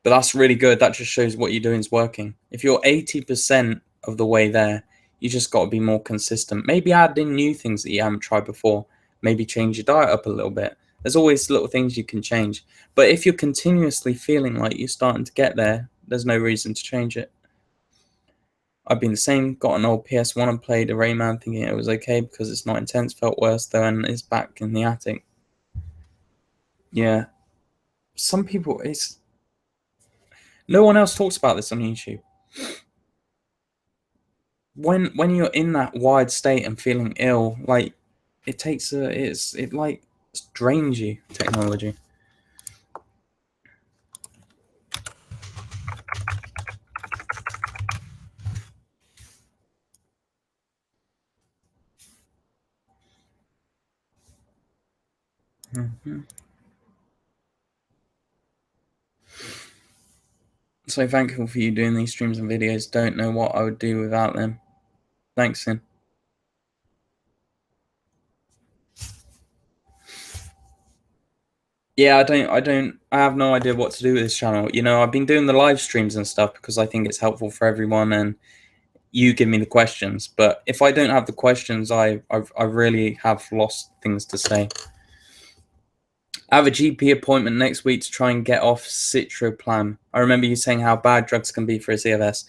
But that's really good. That just shows what you're doing is working. If you're 80% of the way there, you just got to be more consistent. Maybe add in new things that you haven't tried before. Maybe change your diet up a little bit. There's always little things you can change. But if you're continuously feeling like you're starting to get there, there's no reason to change it. I've been the same. Got an old PS1 and played a Rayman thinking it was okay because it's not intense. Felt worse though, and it's back in the attic. Yeah. Some people, no one else talks about this on YouTube. When you're in that wide state and feeling ill, like it drains you. Technology. Mm-hmm. So thankful for you doing these streams and videos. Don't know what I would do without them. Thanks, Sin. Yeah, I have no idea what to do with this channel. You know, I've been doing the live streams and stuff because I think it's helpful for everyone, and you give me the questions. But if I don't have the questions, I really have lost things to say. I have a GP appointment next week to try and get off citraplam. I remember you saying how bad drugs can be for a CFS.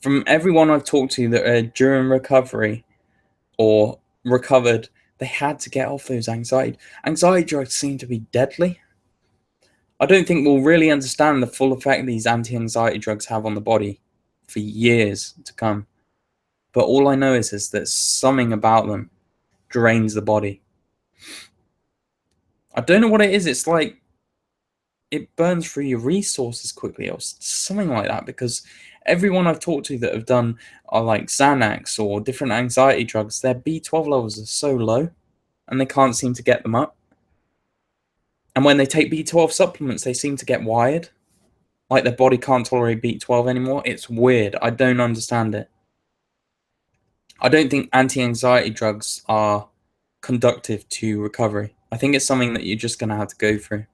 From everyone I've talked to that are during recovery or recovered, they had to get off those anxiety drugs seem to be deadly. I don't think we'll really understand the full effect these anti-anxiety drugs have on the body for years to come. But all I know is that something about them drains the body. I don't know what it is. It's like it burns through your resources quickly or something like that, because everyone I've talked to that have done are like Xanax or different anxiety drugs, their B12 levels are so low and they can't seem to get them up. And when they take B12 supplements, they seem to get wired. Like their body can't tolerate B12 anymore. It's weird. I don't understand it. I don't think anti-anxiety drugs are conductive to recovery. I think it's something that you're just going to have to go through.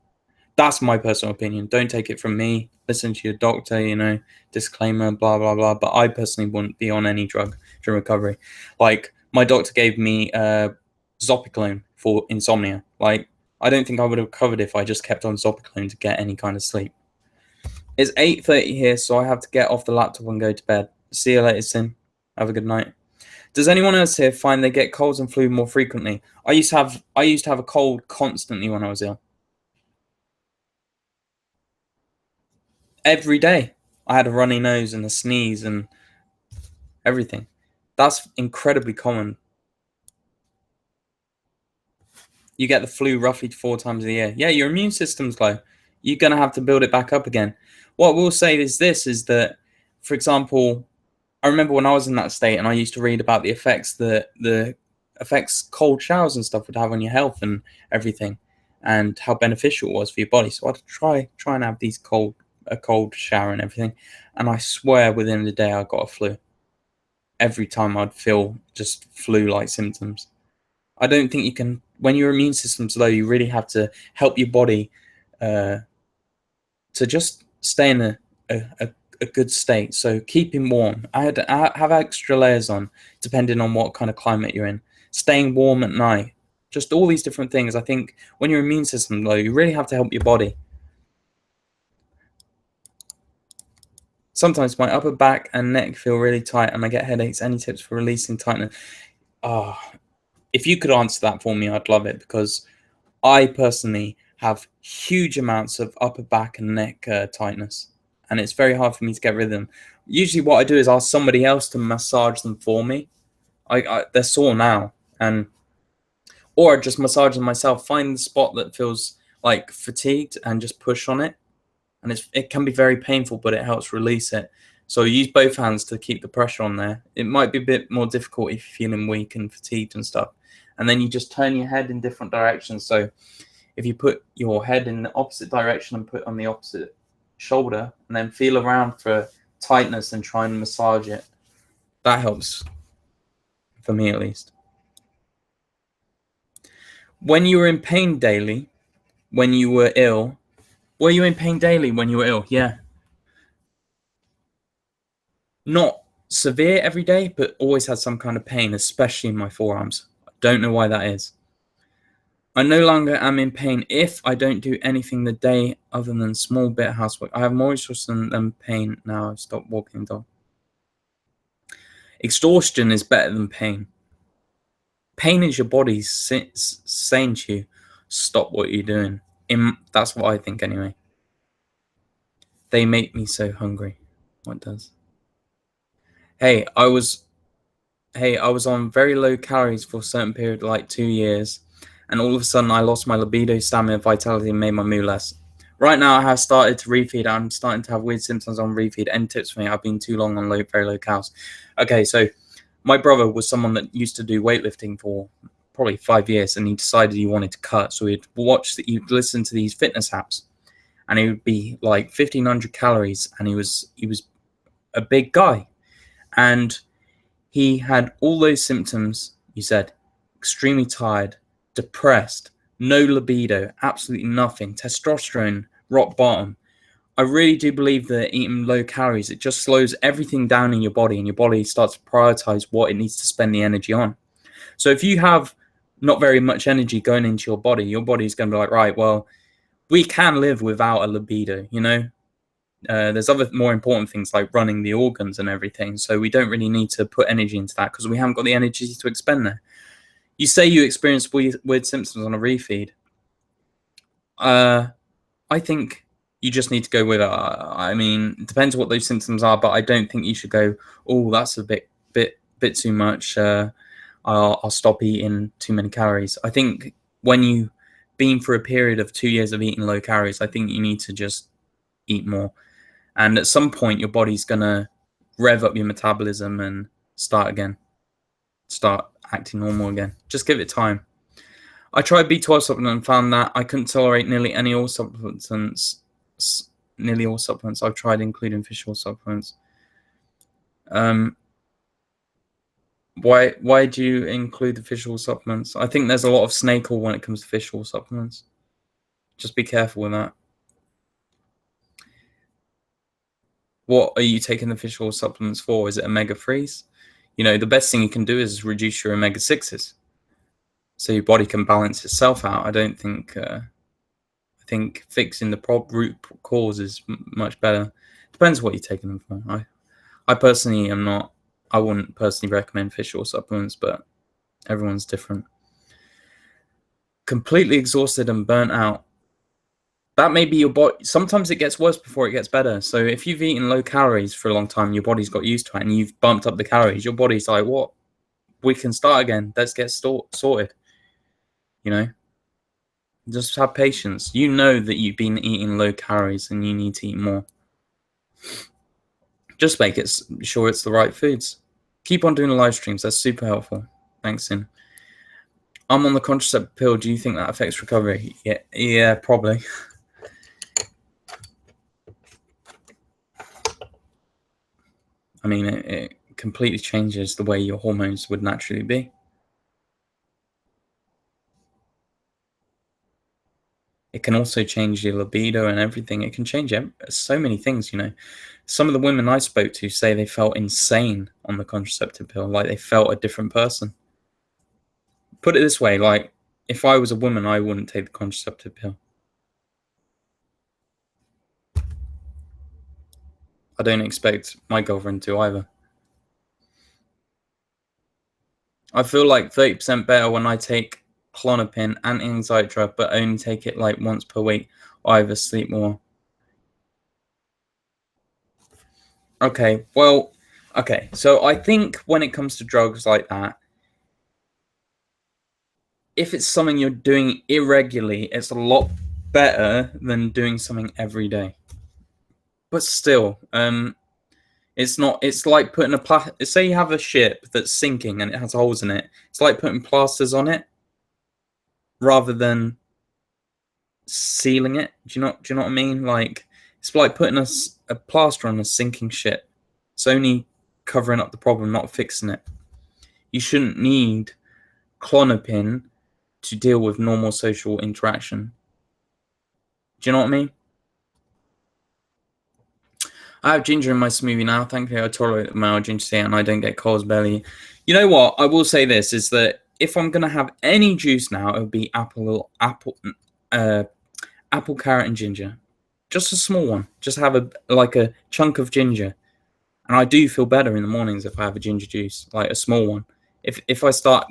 That's my personal opinion. Don't take it from me. Listen to your doctor, you know, disclaimer, blah, blah, blah. But I personally wouldn't be on any drug during recovery. Like, my doctor gave me Zopiclone for insomnia. Like, I don't think I would have recovered if I just kept on Zopiclone to get any kind of sleep. It's 8:30 here, so I have to get off the laptop and go to bed. See you later, Sim. Have a good night. Does anyone else here find they get colds and flu more frequently? I used to have a cold constantly when I was ill. Every day I had a runny nose and a sneeze and everything. That's incredibly common. You get the flu roughly 4 times a year. Yeah, your immune system's low. You're going to have to build it back up again. What we'll say is this, is that, for example, I remember when I was in that state and I used to read about the effects that the effects cold showers and stuff would have on your health and everything, and how beneficial it was for your body. So I'd try and have a cold shower and everything, and I swear within the day I got a flu. Every time I'd feel just flu-like symptoms. I don't think you can, when your immune system's low, you really have to help your body uh, to just stay in a good state. So keeping warm. I have extra layers on, depending on what kind of climate you're in. Staying warm at night. Just all these different things. I think when your immune system's low, you really have to help your body. Sometimes my upper back and neck feel really tight and I get headaches. Any tips for releasing tightness? Oh, if you could answer that for me, I'd love it, because I personally have huge amounts of upper back and neck tightness, and it's very hard for me to get rid of them. Usually what I do is ask somebody else to massage them for me. They're sore now, or I just massage them myself, find the spot that feels like fatigued and just push on it. And it can be very painful, but it helps release it. So use both hands to keep the pressure on there. It might be a bit more difficult if you're feeling weak and fatigued and stuff. And then you just turn your head in different directions. So if you put your head in the opposite direction and put on the opposite shoulder, and then feel around for tightness and try and massage it, that helps, for me at least. When you were in pain daily, when you were ill, were you in pain daily when you were ill? Yeah. Not severe every day, but always had some kind of pain, especially in my forearms. I don't know why that is. I no longer am in pain if I don't do anything the day other than small bit of housework. I have more exhaustion than pain now. I've stopped walking the dog. Exhaustion is better than pain. Pain is your body saying to you, stop what you're doing. That's what I think anyway. They make me so hungry. What does? Hey, I was on very low calories for a certain period, like 2 years, and all of a sudden I lost my libido, stamina, vitality, and made my mood less. Right now I have started to refeed. I'm starting to have weird symptoms on refeed. Any tips for me? I've been too long on very low calories. Okay, so my brother was someone that used to do weightlifting for probably 5 years, and he decided he wanted to cut. So he'd listen to these fitness apps, and he would be like 1,500 calories, and he was a big guy, and he had all those symptoms. You said extremely tired, depressed, no libido, absolutely nothing, testosterone, rock bottom. I really do believe that eating low calories, it just slows everything down in your body, and your body starts to prioritize what it needs to spend the energy on. So if you have not very much energy going into your body's going to be like, right, well, we can live without a libido, you know? There's other more important things like running the organs and everything. So we don't really need to put energy into that because we haven't got the energy to expend there. You say you experience weird symptoms on a refeed. I think you just need to go with it. I mean, it depends what those symptoms are, but I don't think you should go, oh, that's a bit too much. I'll stop eating too many calories. I think when you've been for a period of 2 years of eating low calories, I think you need to just eat more. And at some point, your body's going to rev up your metabolism and start acting normal again. Just give it time. I tried B12 supplement and found that I couldn't tolerate nearly all supplements. I've tried, including fish oil supplements. Why do you include the fish oil supplements? I think there's a lot of snake oil when it comes to fish oil supplements. Just be careful with that. What are you taking the fish oil supplements for? Is it omega-3s? You know, the best thing you can do is reduce your omega-6s, so your body can balance itself out. I think fixing the root cause is much better. Depends what you're taking them for. I personally am not. I wouldn't personally recommend fish oil supplements, but everyone's different. Completely exhausted and burnt out. That may be your body. Sometimes it gets worse before it gets better. So if you've eaten low calories for a long time, your body's got used to it, and you've bumped up the calories, your body's like, what? We can start again. Let's get sorted. You know? Just have patience. You know that you've been eating low calories and you need to eat more. Just make it sure it's the right foods. Keep on doing the live streams. That's super helpful. Thanks, Sin. I'm on the contraceptive pill. Do you think that affects recovery? Yeah, probably. I mean, it completely changes the way your hormones would naturally be. It can also change your libido and everything. It can change so many things, you know. Some of the women I spoke to say they felt insane on the contraceptive pill, like they felt a different person. Put it this way, like, if I was a woman, I wouldn't take the contraceptive pill. I don't expect my girlfriend to either. I feel like 30% better when I take Klonopin and anxiety drug, but only take it like once per week. I either sleep more. Okay, well, okay. So I think when it comes to drugs like that, if it's something you're doing irregularly, it's a lot better than doing something every day. But still, it's not. It's like putting say you have a ship that's sinking and it has holes in it. It's like putting plasters on it rather than sealing it. Do you know what I mean? Like, it's like putting a plaster on a sinking ship. It's only covering up the problem, not fixing it. You shouldn't need Klonopin to deal with normal social interaction. Do you know what I mean? I have ginger in my smoothie now. Thankfully, I tolerate the mild ginger tea and I don't get Cole's belly. You know what? I will say this, is that if I'm going to have any juice now, it would be apple, carrot, and ginger. Just a small one. Just have a chunk of ginger. And I do feel better in the mornings if I have a ginger juice, like a small one. If I start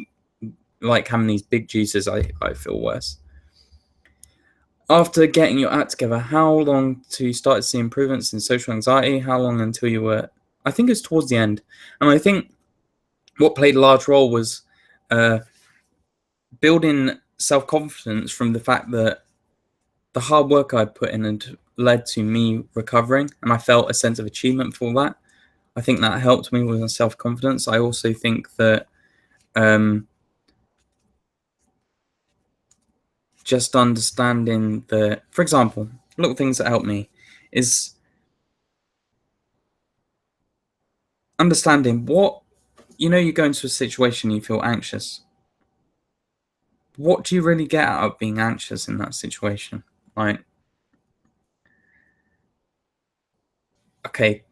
like having these big juices, I feel worse. After getting your act together, how long to you start to see improvements in social anxiety? How long until you were? I think it was towards the end. And I think what played a large role was building self-confidence from the fact that the hard work I put in had led to me recovering, and I felt a sense of achievement for that. I think that helped me with my self-confidence. I also think that just understanding that, for example, little things that help me is understanding what, you go into a situation, you feel anxious. what do you really get out of being anxious in that situation? Like, okay,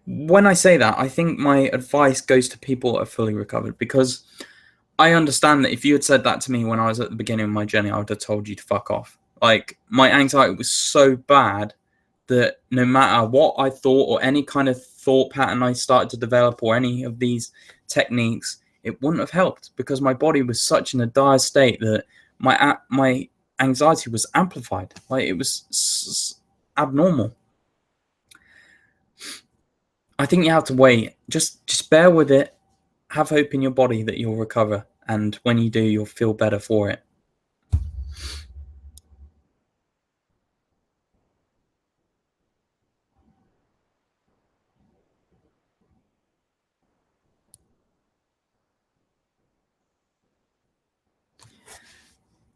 when I say that, I think my advice goes to people that are fully recovered, because I understand that if you had said that to me when I was at the beginning of my journey, I would have told you to fuck off. Like, my anxiety was so bad that no matter what I thought or any kind of thought pattern I started to develop or any of these techniques, it wouldn't have helped, because my body was such in a dire state that my anxiety was amplified. Like, it was abnormal. I think you have to wait. Just bear with it. Have hope in your body that you'll recover, and when you do, you'll feel better for it.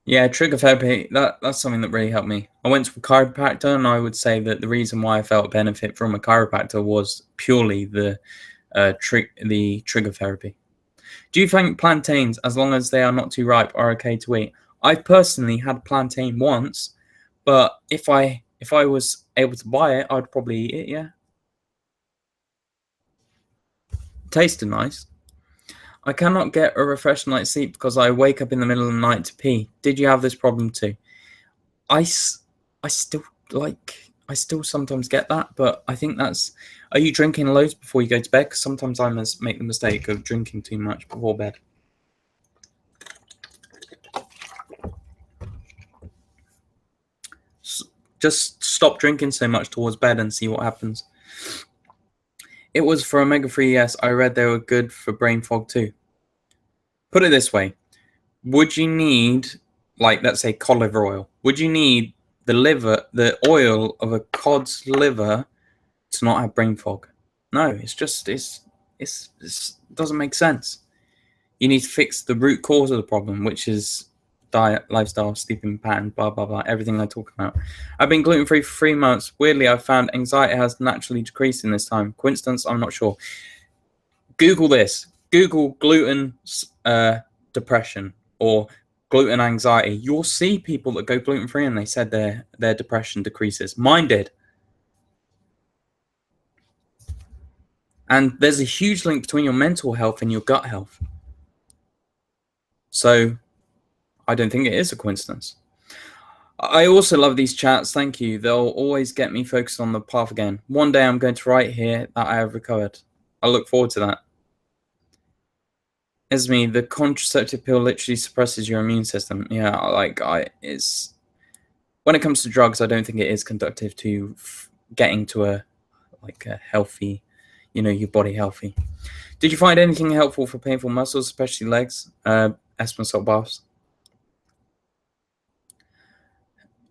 Yeah, trigger therapy, that's something that really helped me. I went to a chiropractor, and I would say that the reason why I felt benefit from a chiropractor was purely the trigger therapy. Do you think plantains, as long as they are not too ripe, are okay to eat? I've personally had plantain once, but if I was able to buy it, I'd probably eat it. Yeah, tasted nice. I cannot get a refreshing night's sleep because I wake up in the middle of the night to pee. Did you have this problem too? I, I still I still sometimes get that, but I think that's. Are you drinking loads before you go to bed? Because sometimes I make the mistake of drinking too much before bed. Just stop drinking so much towards bed and see what happens. It was for omega-3, yes. I read they were good for brain fog too. Put it this way. Would you need, like, let's say cod liver oil? Would you need the oil of a cod's liver to not have brain fog? No, it doesn't make sense. You need to fix the root cause of the problem, which is diet, lifestyle, sleeping pattern, blah, blah, blah, everything I talk about. I've been gluten-free for 3 months. Weirdly, I've found anxiety has naturally decreased in this time. Coincidence? I'm not sure. Google this. Google gluten depression or gluten anxiety. You'll see people that go gluten-free and they said their depression decreases. Mine did. And there's a huge link between your mental health and your gut health. So I don't think it is a coincidence. I also love these chats. Thank you. They'll always get me focused on the path again. One day I'm going to write here that I have recovered. I look forward to that. Esme, the contraceptive pill literally suppresses your immune system. Yeah, it's when it comes to drugs, I don't think it is conductive to getting to a healthy, your body healthy. Did you find anything helpful for painful muscles, especially legs? Epsom salt baths.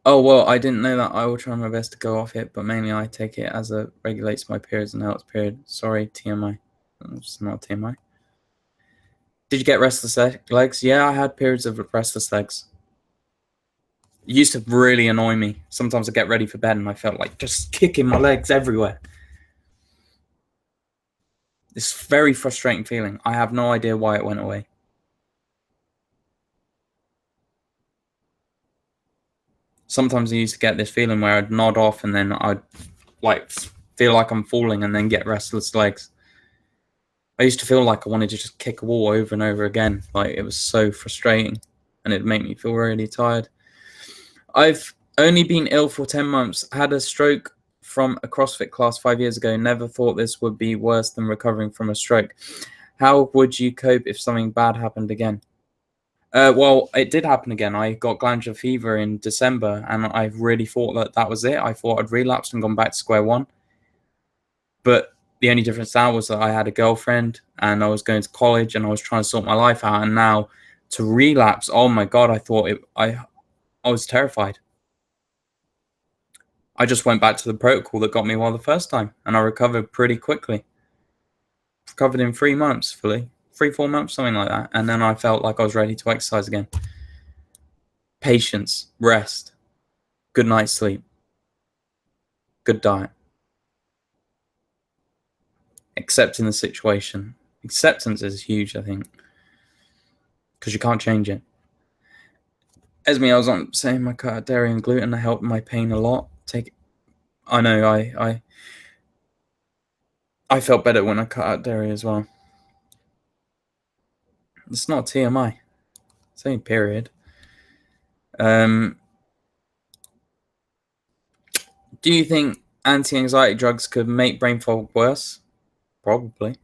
Oh, well, I didn't know that. I will try my best to go off it, but mainly I take it as it regulates my periods and helps period. Sorry, TMI. It's not TMI. Did you get restless legs? Yeah, I had periods of restless legs. It used to really annoy me. Sometimes I get ready for bed and I felt like just kicking my legs everywhere. This very frustrating feeling. I have no idea why it went away. Sometimes I used to get this feeling where I'd nod off and then I'd feel like I'm falling and then get restless legs. I used to feel like I wanted to just kick a wall over and over again. Like, it was so frustrating and it'd make me feel really tired. I've only been ill for 10 months. Had a stroke from a CrossFit class 5 years ago. Never thought this would be worse than recovering from a stroke. How would you cope if something bad happened again? Well, it did happen again. I got glandular fever in December, and I really thought that was it. I thought I'd relapsed and gone back to square one. But the only difference now was that I had a girlfriend, and I was going to college, and I was trying to sort my life out. And now to relapse, oh my God, I was terrified. I just went back to the protocol that got me well the first time, and I recovered pretty quickly. Recovered in 3 months, fully. 3-4 months, something like that. And then I felt like I was ready to exercise again. Patience, rest, good night's sleep, good diet. Accepting the situation. Acceptance is huge, I think, because you can't change it. Esme, I was on saying I cut out dairy and gluten. That helped my pain a lot. I know. I felt better when I cut out dairy as well. It's not TMI. It's only period. Do you think anti-anxiety drugs could make brain fog worse? Probably.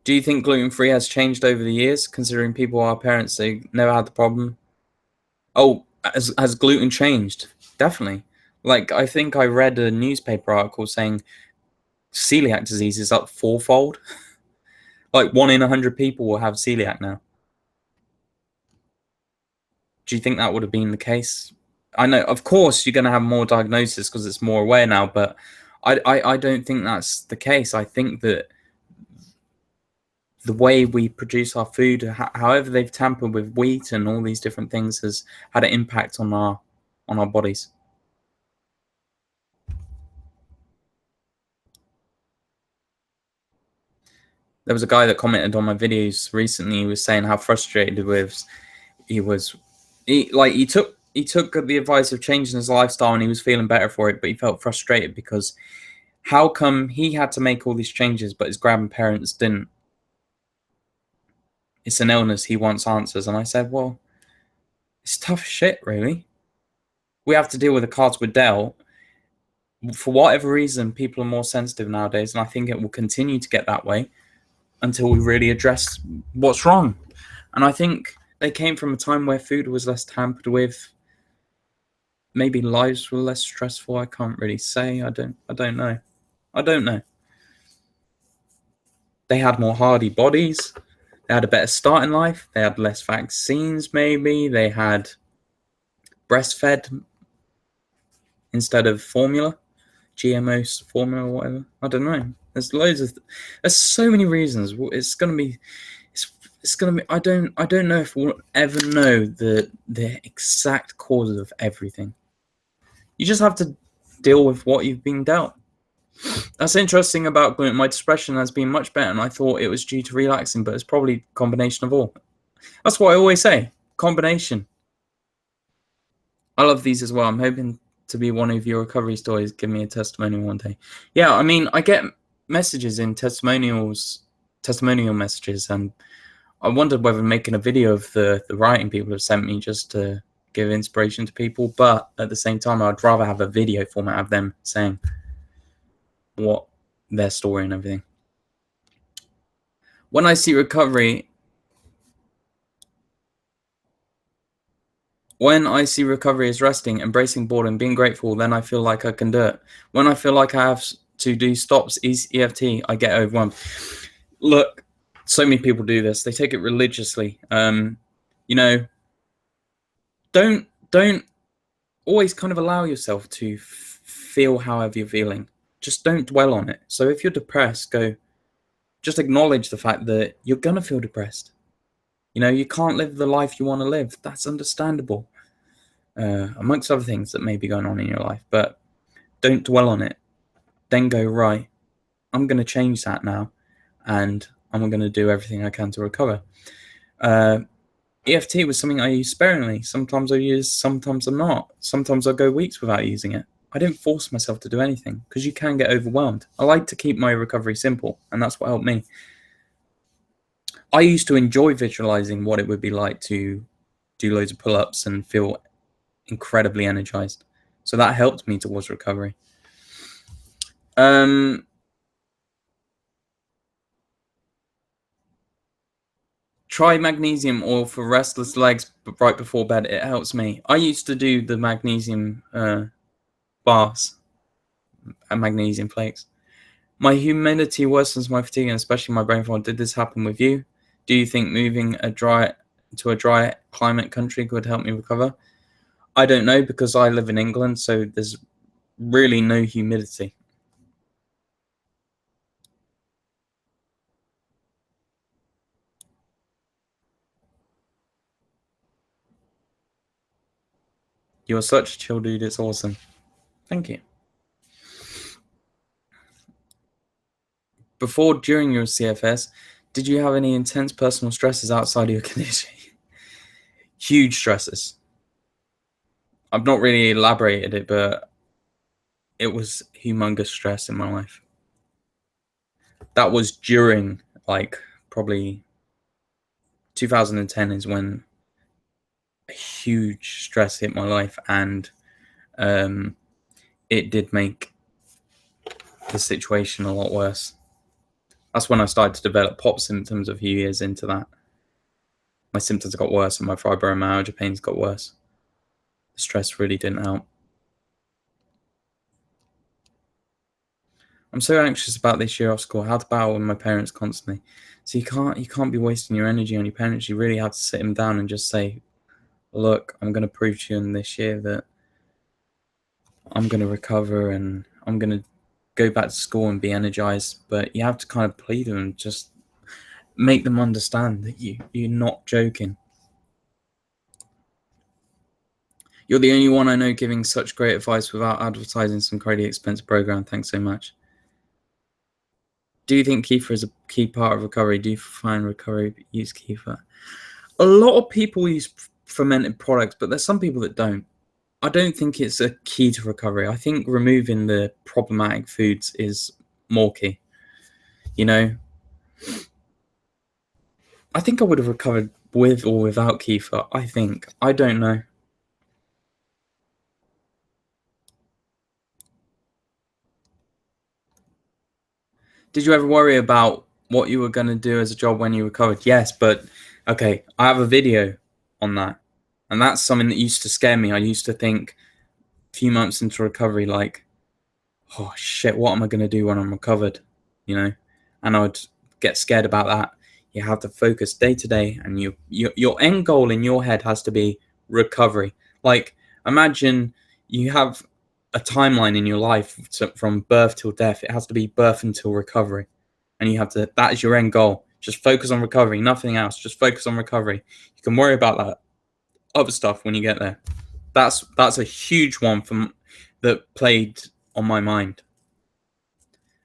Do you think gluten-free has changed over the years, considering people are parents, they never had the problem? Oh, has gluten changed? Definitely. Like, I think I read a newspaper article saying celiac disease is up fourfold. Like 1 in 100 people will have celiac now. Do you think that would have been the case? I know, of course, you're going to have more diagnosis because it's more aware now, but I don't think that's the case. I think that the way we produce our food, however they've tampered with wheat and all these different things, has had an impact on our bodies. There was a guy that commented on my videos recently. He was saying how frustrated he was. He took the advice of changing his lifestyle and he was feeling better for it, but he felt frustrated because how come he had to make all these changes but his grandparents didn't? It's an illness, he wants answers. And I said, well, it's tough shit, really. We have to deal with the cards we're dealt. For whatever reason, people are more sensitive nowadays, and I think it will continue to get that way until we really address what's wrong. And I think they came from a time where food was less tampered with. Maybe lives were less stressful. I can't really say. I don't know. They had more hardy bodies. They had a better start in life. They had less vaccines, maybe. They had breastfed instead of formula, GMO formula or whatever. I don't know. There's so many reasons. It's gonna be. I don't know if we'll ever know the exact causes of everything. You just have to deal with what you've been dealt. That's interesting about gluten. My depression has been much better, and I thought it was due to relaxing, but it's probably a combination of all. That's what I always say. Combination. I love these as well. I'm hoping to be one of your recovery stories. Give me a testimonial one day. Yeah, I mean, I get messages in testimonial messages, and I wondered whether making a video of the writing people have sent me just to give inspiration to people, but at the same time, I'd rather have a video format of them saying what their story and everything. When I see recovery as resting, embracing boredom, being grateful, then I feel like I can do it. When I feel like I have to do stops, EFT, I get overwhelmed. Look, so many people do this. They take it religiously. Don't always kind of allow yourself to feel however you're feeling. Just don't dwell on it. So if you're depressed, just acknowledge the fact that you're going to feel depressed. You can't live the life you want to live. That's understandable. Amongst other things that may be going on in your life, but don't dwell on it. Then go, right, I'm going to change that now, and I'm going to do everything I can to recover. EFT was something I use sparingly. Sometimes I use, sometimes I'm not. Sometimes I go weeks without using it. I don't force myself to do anything because you can get overwhelmed. I like to keep my recovery simple, and that's what helped me. I used to enjoy visualizing what it would be like to do loads of pull-ups and feel incredibly energized. So that helped me towards recovery. Try magnesium oil for restless legs right before bed. It helps me. I used to do the magnesium bars and magnesium flakes. My humidity worsens my fatigue and especially my brain fog. Did this happen with you? Do you think moving to a dry climate country could help me recover? I don't know because I live in England, so there's really no humidity. You're such a chill dude. It's awesome. Thank you. Before, during your CFS, did you have any intense personal stresses outside of your condition? Huge stresses. I've not really elaborated it, but it was humongous stress in my life. That was during, like, probably 2010 is when a huge stress hit my life, and um, it did make the situation a lot worse. That's when I started to develop pop symptoms a few years into that. My symptoms got worse and my fibromyalgia pains got worse. The stress really didn't help. I'm so anxious about this year off school. How to battle with my parents constantly. So you can't be wasting your energy on your parents. You really have to sit them down and just say, look, I'm going to prove to you in this year that I'm going to recover and I'm going to go back to school and be energized. But you have to kind of plead them and just make them understand that you're not joking. You're the only one I know giving such great advice without advertising some crazy expensive program. Thanks so much. Do you think kefir is a key part of recovery? Do you find recovery use kefir? A lot of people use fermented products, but there's some people that don't. I don't think it's a key to recovery. I think removing the problematic foods is more key. You know, I think I would have recovered with or without kefir. I think. I don't know. Did you ever worry about what you were going to do as a job when you recovered? Yes, but okay, I have a video on that. And that's something that used to scare me. I used to think a few months into recovery, like, oh shit, what am I going to do when I'm recovered? You know, and I would get scared about that. You have to focus day to day, and your end goal in your head has to be recovery. Like, imagine you have a timeline in your life from birth till death. It has to be birth until recovery, and you have to. That is your end goal. Just focus on recovery, nothing else. Just focus on recovery. You can worry about that other stuff when you get there. That's a huge one from that played on my mind.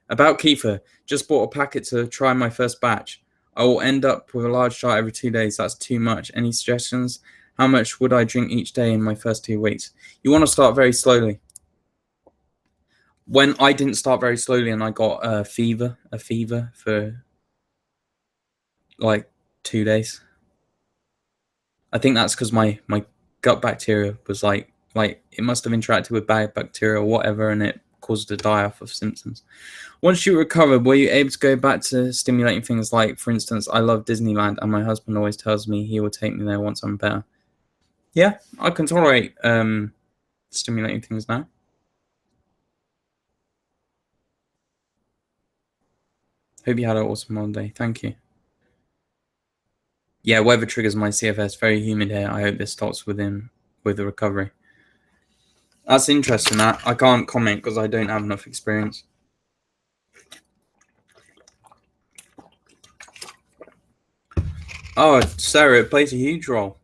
About kefir, just bought a packet to try my first batch. I will end up with a large jar every 2 days. That's too much. Any suggestions? How much would I drink each day in my first 2 weeks? You want to start very slowly. When I didn't start very slowly and I got a fever for like 2 days. I think that's because my gut bacteria was like it must have interacted with bad bacteria or whatever, and it caused a die off of symptoms. Once you recovered, were you able to go back to stimulating things like, for instance, I love Disneyland, and my husband always tells me he will take me there once I'm better? Yeah, I can tolerate stimulating things now. Hope you had an awesome holiday. Thank you. Yeah, weather triggers my CFS. Very humid here. I hope this stops with the recovery. That's interesting. That I can't comment because I don't have enough experience. Oh, Sarah, it plays a huge role.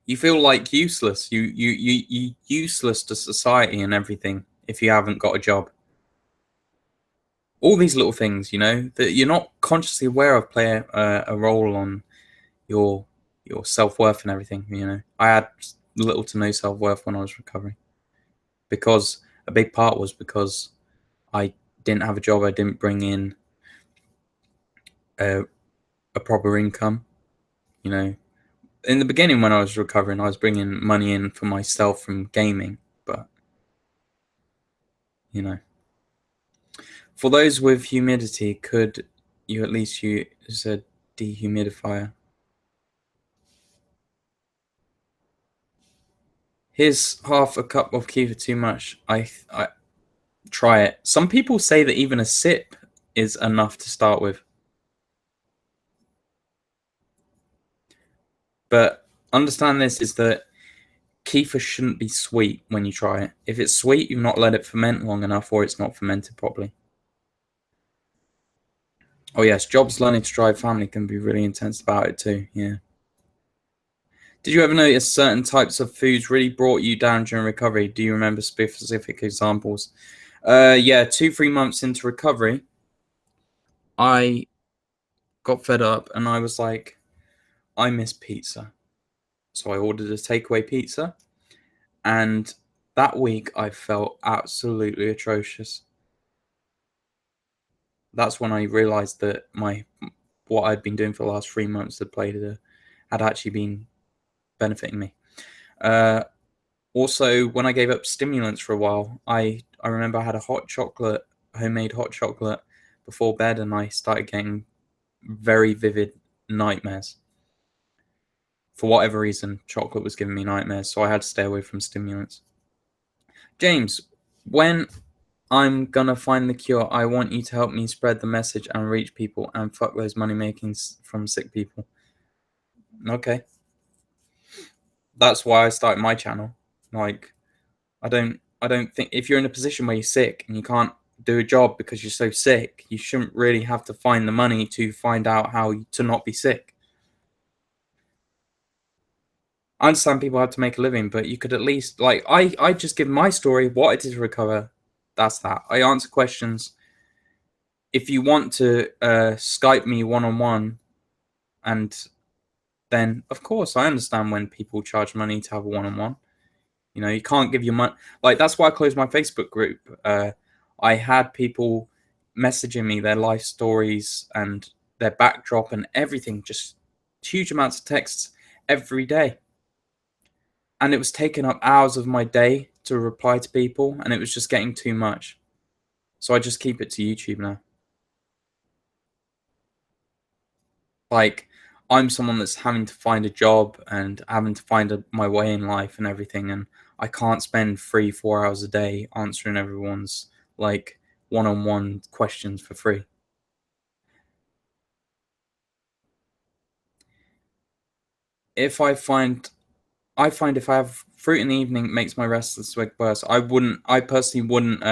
You feel like useless. You useless to society and everything if you haven't got a job. All these little things, you know, that you're not consciously aware of play a role on your your self worth and everything. You know, I had little to no self worth when I was recovering because a big part was because I didn't have a job. I didn't bring in a, a proper income. You know, in the beginning when I was recovering, I was bringing money in for myself from gaming, but you know, for those with humidity, could you at least use a dehumidifier? Here's half a cup of kefir too much. I try it. Some people say that even a sip is enough to start with, but understand this is that kefir shouldn't be sweet when you try it. If it's sweet, you've not let it ferment long enough, or it's not fermented properly. Oh yes, jobs learning to drive family can be really intense about it too. Yeah. Did you ever notice certain types of foods really brought you down during recovery? Do you remember specific examples? Yeah, 2-3 months into recovery, I got fed up and I was like, I miss pizza. So I ordered a takeaway pizza And that week I felt absolutely atrocious. That's when I realized that what I'd been doing for the last 3 months had actually been benefiting me. Also, when I gave up stimulants for a while, I remember I had a homemade hot chocolate before bed, and I started getting very vivid nightmares. For whatever reason, chocolate was giving me nightmares, so I had to stay away from stimulants. James, when I'm gonna find the cure, I want you to help me spread the message and reach people and fuck those money makings from sick people. Okay. That's why I started my channel. Like, I don't think if you're in a position where you're sick and you can't do a job because you're so sick, you shouldn't really have to find the money to find out how to not be sick. I understand people have to make a living, but you could at least, like, I just give my story, what I did to recover. That's that. I answer questions. If you want to Skype me one-on-one, and then, of course, I understand when people charge money to have a one-on-one. You know, you can't give your money. Like, that's why I closed my Facebook group. I had people messaging me their life stories and their backdrop and everything, just huge amounts of texts every day. And it was taking up hours of my day to reply to people, and it was just getting too much. So I just keep it to YouTube now. Like, I'm someone that's having to find a job and having to find my way in life and everything, and I can't spend 3-4 hours a day answering everyone's like one-on-one questions for free. If I find if I have fruit in the evening, it makes my restless leg worse. I personally wouldn't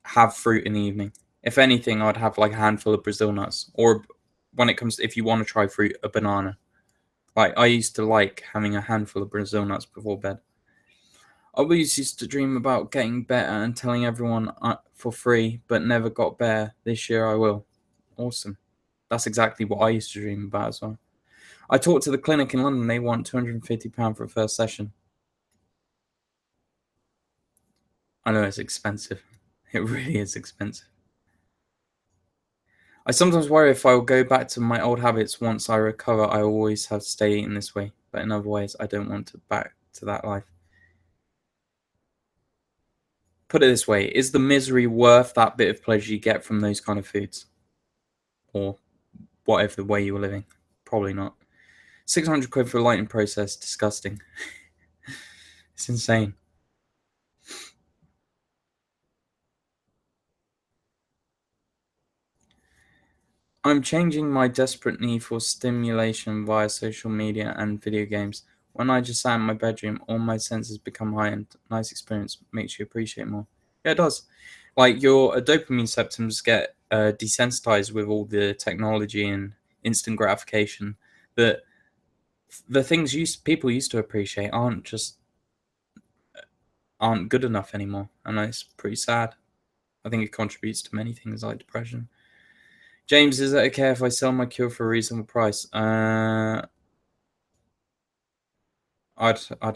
have fruit in the evening. If anything, I'd have like a handful of Brazil nuts, or when it comes to, if you want to try fruit, a banana. Like, I used to like having a handful of Brazil nuts before bed. I always used to dream about getting better and telling everyone for free, but never got better. This year I will. Awesome. That's exactly what I used to dream about as well. I talked to the clinic in London. They want £250 for a first session. I know it's expensive. It really is expensive. I sometimes worry if I will go back to my old habits once I recover. I always have to stay eating this way, but in other ways, I don't want to back to that life. Put it this way: is the misery worth that bit of pleasure you get from those kind of foods, or whatever the way you were living? Probably not. 600 quid for a lighting process, disgusting. It's insane. I'm changing my desperate need for stimulation via social media and video games. When I just sat in my bedroom, all my senses become heightened. Nice experience, makes you appreciate more. Yeah, it does. Like, your dopamine symptoms get desensitized with all the technology and instant gratification. That the things people used to appreciate aren't good enough anymore, and it's pretty sad. I think it contributes to many things like depression. James, is it okay if I sell my cure for a reasonable price? I'd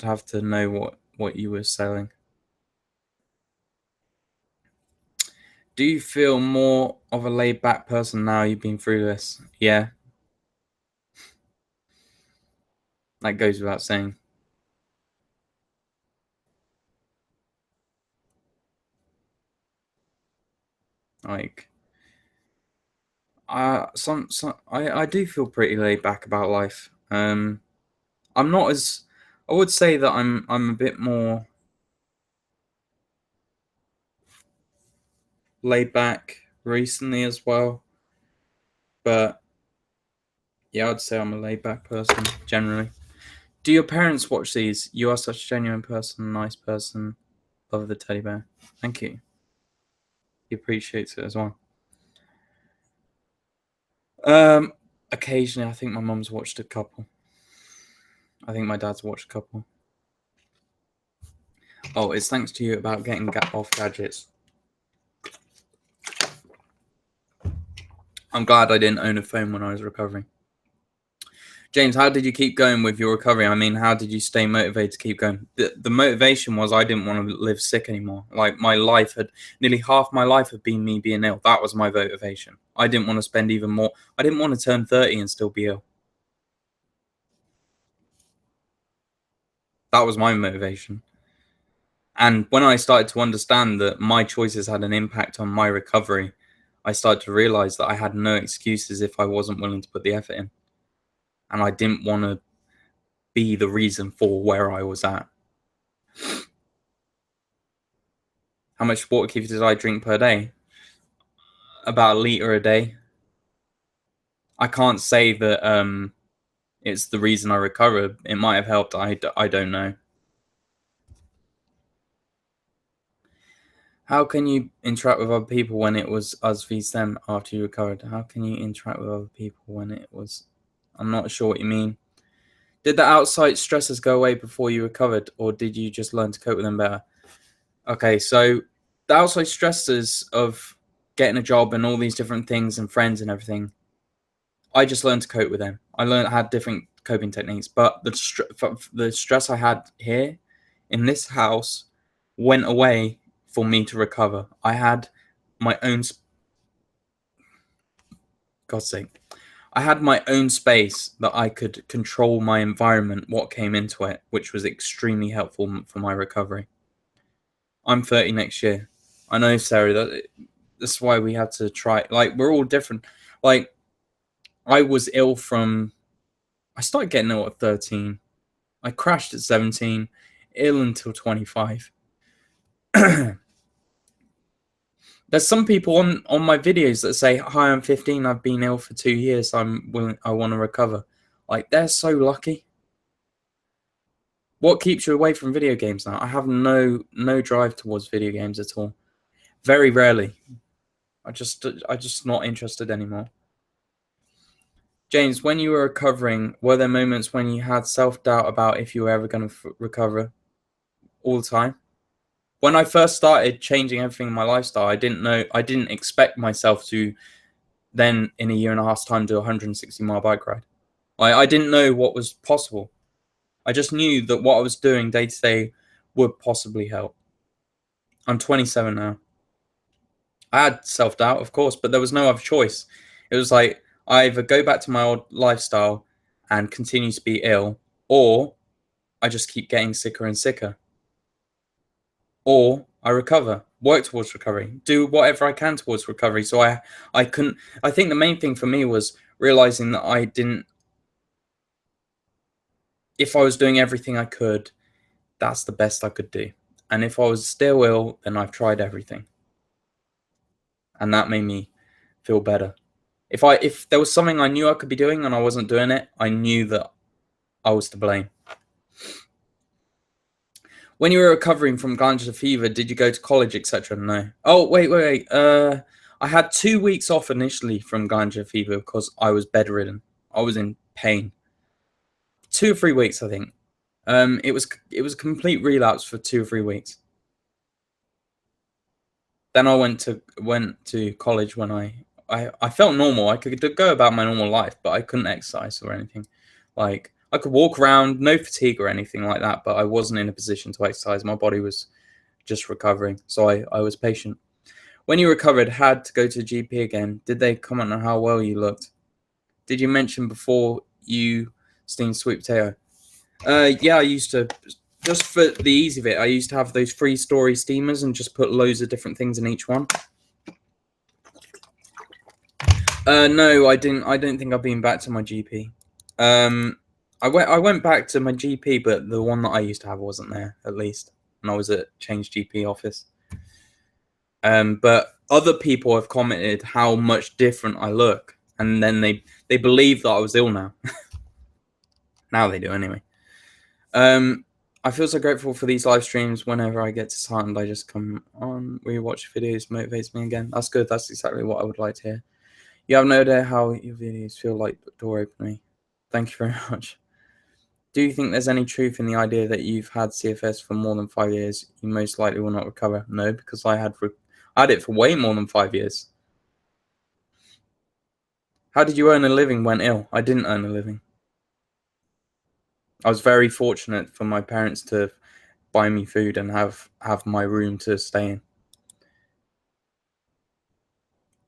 have to know what you were selling. Do you feel more of a laid back person now you've been through this? Yeah, that goes without saying. Like, I do feel pretty laid back about life. I'm not as I would say that I'm a bit more laid back recently as well, but yeah, I'd say I'm a laid back person generally. Do your parents watch these? You are such a genuine person, nice person. Love the teddy bear. Thank you. He appreciates it as well. Um, Occasionally, I think my mum's watched a couple. I think my dad's watched a couple. Oh, it's thanks to you about getting off gadgets. I'm glad I didn't own a phone when I was recovering. James, how did you keep going with your recovery? I mean, how did you stay motivated to keep going? The motivation was I didn't want to live sick anymore. Like my life had nearly half my life had been me being ill. That was my motivation. I didn't want to spend even more. I didn't want to turn 30 and still be ill. That was my motivation. And when I started to understand that my choices had an impact on my recovery, I started to realize that I had no excuses if I wasn't willing to put the effort in. And I didn't want to be the reason for where I was at. How much water did I drink per day? About a liter a day. I can't say that it's the reason I recovered. It might have helped. I don't know. How can you interact with other people when it was us vs them after you recovered? How can you interact with other people when it was... I'm not sure what you mean. Did the outside stresses go away before you recovered, or did you just learn to cope with them better? Okay, so the outside stresses of getting a job and all these different things and friends and everything, I just learned to cope with them. I had different coping techniques, but the stress I had here in this house went away for me to recover. I had my own... God's sake. I had my own space that I could control my environment, what came into it, which was extremely helpful for my recovery. I'm 30 next year. I know, Sarah, that's why we had to try. Like, we're all different. Like, I was ill from... I started getting ill at 13. I crashed at 17, ill until 25. There's some people on my videos that say, "Hi, I'm 15. I've been ill for 2 years. I want to recover." Like, they're so lucky. What keeps you away from video games now? I have no drive towards video games at all. Very rarely. I just not interested anymore. James, when you were recovering, were there moments when you had self-doubt about if you were ever going to recover? All the time. When I first started changing everything in my lifestyle, I didn't expect myself to then in a year and a half's time do a 160-mile bike ride. I didn't know what was possible. I just knew that what I was doing day to day would possibly help. I'm 27 now. I had self-doubt, of course, but there was no other choice. It was like, I either go back to my old lifestyle and continue to be ill, or I just keep getting sicker and sicker. Or I recover, work towards recovery, do whatever I can towards recovery. So I couldn't... I think the main thing for me was realizing that I didn't... If I was doing everything I could, that's the best I could do. And if I was still ill, then I've tried everything. And that made me feel better. If there was something I knew I could be doing and I wasn't doing it, I knew that I was to blame. When you were recovering from glandular fever, did you go to college, etc.? No. Oh, wait. I had 2 weeks off initially from glandular fever because I was bedridden. I was in pain. 2 or 3 weeks, I think. It was a complete relapse for 2 or 3 weeks. Then I went to college when I felt normal. I could go about my normal life, but I couldn't exercise or anything. Like, I could walk around, no fatigue or anything like that, but I wasn't in a position to exercise. My body was just recovering, so I was patient. When you recovered, had to go to GP again, did they comment on how well you looked? Did you mention before you steamed sweet potato? Yeah, I used to... Just for the ease of it, I used to have those 3-story steamers and just put loads of different things in each one. No, I didn't. I don't think I've been back to my GP. I went back to my GP, but the one that I used to have wasn't there, at least, and I was at Change GP office. But other people have commented how much different I look, and then they believe that I was ill now. Now they do anyway. I feel so grateful for these live streams. Whenever I get disheartened, I just come on, rewatch videos, motivates me again. That's good. That's exactly what I would like to hear. You have no idea how your videos feel like door opening. Thank you very much. Do you think there's any truth in the idea that you've had CFS for more than 5 years, you most likely will not recover? No, because I had it for way more than 5 years. How did you earn a living when ill? I didn't earn a living. I was very fortunate for my parents to buy me food and have my room to stay in.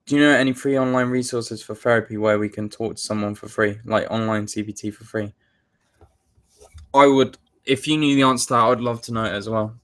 Do you know any free online resources for therapy where we can talk to someone for free, like online CBT for free? I would, if you knew the answer to that, I'd love to know it as well.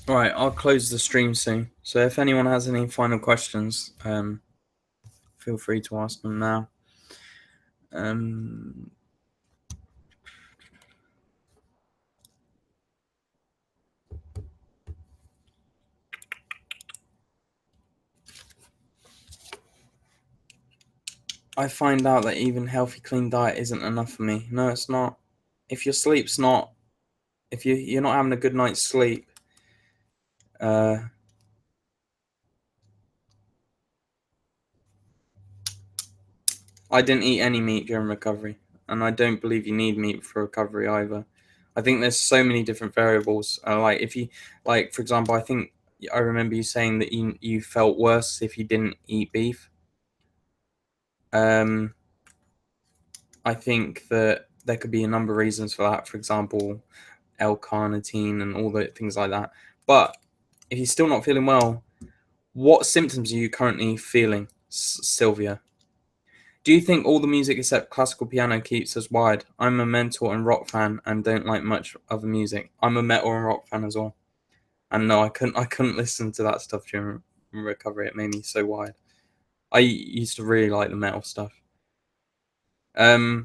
All right, I'll close the stream soon. So if anyone has any final questions, feel free to ask them now. I find out that even healthy, clean diet isn't enough for me. No, it's not. If your sleep's not, if you're not having a good night's sleep, I didn't eat any meat during recovery, and I don't believe you need meat for recovery either. I think there's so many different variables. Like if you, like for example, I remember you saying that you felt worse if you didn't eat beef. I think that there could be a number of reasons for that. For example, L-carnitine and all the things like that. But if you're still not feeling well, what symptoms are you currently feeling, Sylvia? Do you think all the music except classical piano keeps us wired? I'm a metal and rock fan and don't like much other music. I'm a metal and rock fan as well. And no, I couldn't listen to that stuff during recovery. It made me so wired. I used to really like the metal stuff. I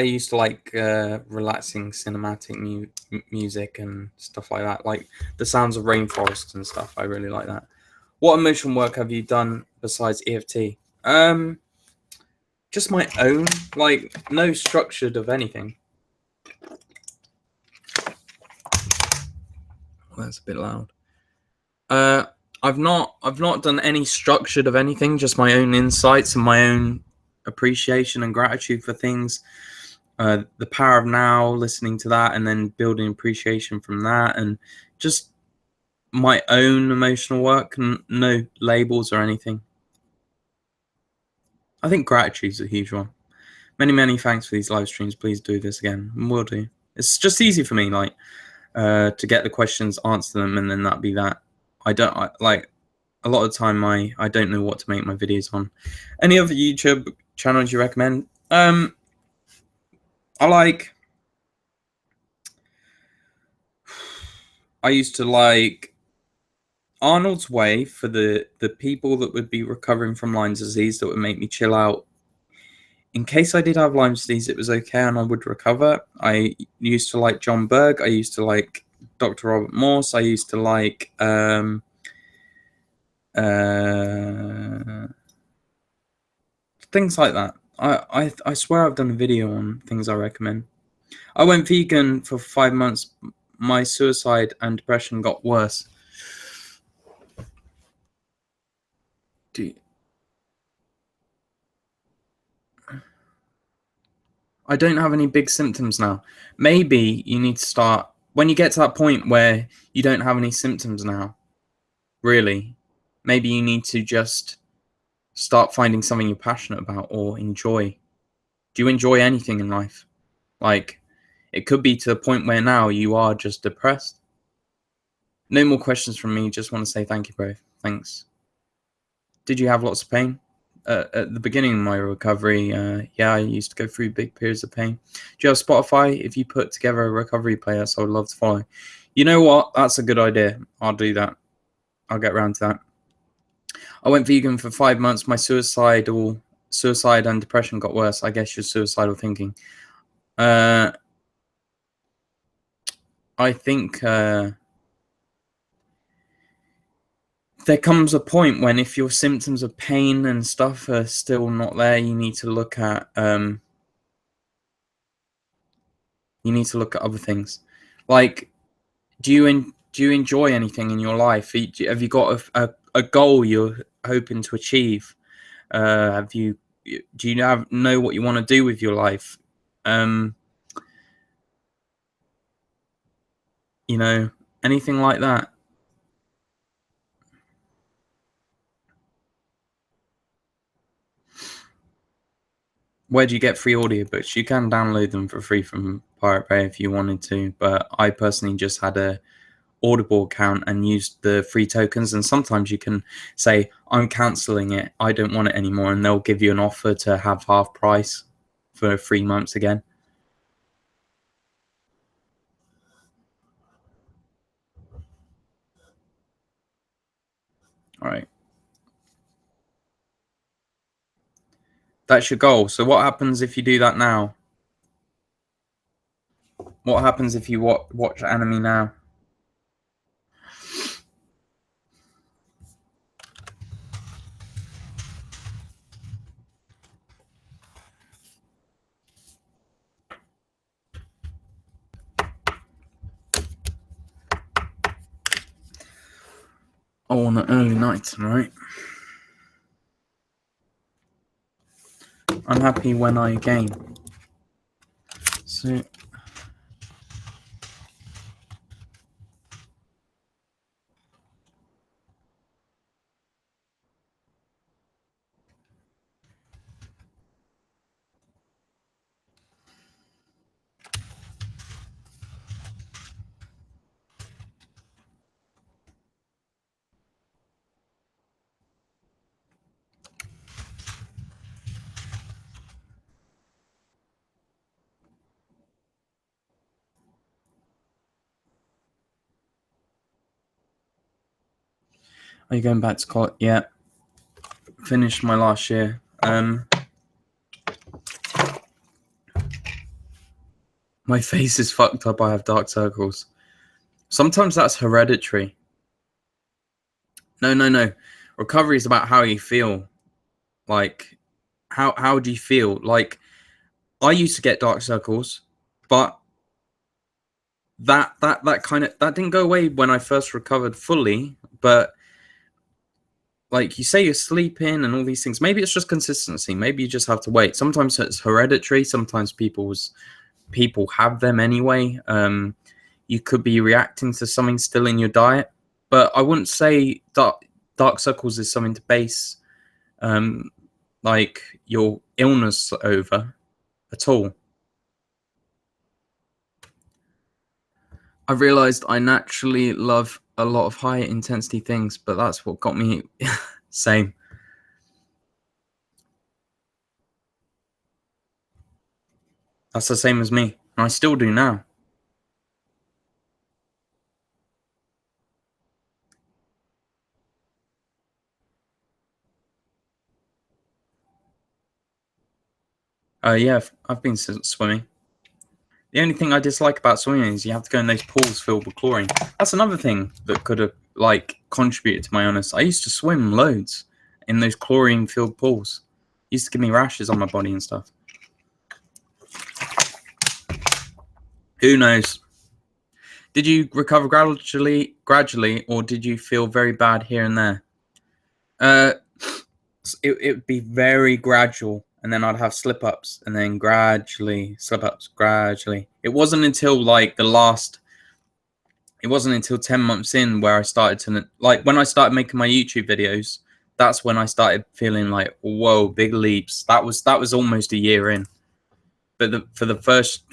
used to like relaxing cinematic music and stuff like that, like the sounds of rainforests and stuff. I really like that. What emotion work have you done besides EFT? Just my own, like no structured of anything. Oh, that's a bit loud. I've not done any structured of anything. Just my own insights and my own appreciation and gratitude for things. The power of now, listening to that, and then building appreciation from that, and just my own emotional work. No labels or anything. I think gratitude is a huge one. Many thanks for these live streams. Please do this again. Will do. It's just easy for me, like to get the questions, answer them, and then that be that. Like a lot of the time I don't know what to make my videos on. Any other YouTube channels you recommend? I used to like Arnold's Way for the people that would be recovering from Lyme disease, that would make me chill out. In case I did have Lyme disease, it was okay and I would recover. I used to like John Berg. I used to like Dr. Robert Morse. I used to like things like that. I swear I've done a video on things I recommend. I went vegan for 5 months. My suicide and depression got worse. I don't have any big symptoms now. Maybe you need to start when you get to that point where you don't have any symptoms now. Really, maybe you need to just start finding something you're passionate about or enjoy. Do you enjoy anything in life? Like, it could be to a point where now you are just depressed. No more questions from me. Just want to say thank you, bro. Thanks. Did you have lots of pain? At the beginning of my recovery, yeah, I used to go through big periods of pain. Do you have Spotify? If you put together a recovery playlist, I would love to follow. You know what? That's a good idea. I'll do that. I'll get around to that. I went vegan for 5 months. My suicide and depression got worse. I guess you're suicidal thinking. I think there comes a point when if your symptoms of pain and stuff are still not there, you need to look at other things. Like, do you enjoy anything in your life? Have you got a goal you're hoping to achieve? Do you know what you want to do with your life? You know, anything like that. Where do you get free audiobooks? You can download them for free from Pirate Bay if you wanted to, but I personally just had a Audible account and used the free tokens, and sometimes you can say, I'm cancelling it, I don't want it anymore, and they'll give you an offer to have half price for 3 months again. Alright. That's your goal. So what happens if you do that now? What happens if you watch anime now? Oh, on an early night, right? I'm happy when I game. So are you going back to college? Yeah. Finished my last year. My face is fucked up. I have dark circles. Sometimes that's hereditary. No. Recovery is about how you feel. Like, how do you feel? Like, I used to get dark circles, but that didn't go away when I first recovered fully. But like you say, you're sleeping and all these things. Maybe it's just consistency. Maybe you just have to wait. Sometimes it's hereditary. Sometimes people have them anyway. You could be reacting to something still in your diet, but I wouldn't say dark circles is something to base like your illness over at all. I realized I naturally love a lot of high intensity things, but that's what got me same. That's the same as me, and I still do now. Yeah, I've been swimming. The only thing I dislike about swimming is you have to go in those pools filled with chlorine. That's another thing that could have like contributed to my illness. I used to swim loads in those chlorine filled pools. It used to give me rashes on my body and stuff. Who knows? Did you recover gradually, or did you feel very bad here and there? It would be very gradual, and then I'd have slip ups, and then gradually slip ups, gradually. It wasn't until 10 months in where I started to, like, when I started making my YouTube videos, that's when I started feeling like, whoa, big leaps. That was almost a year in. But for the first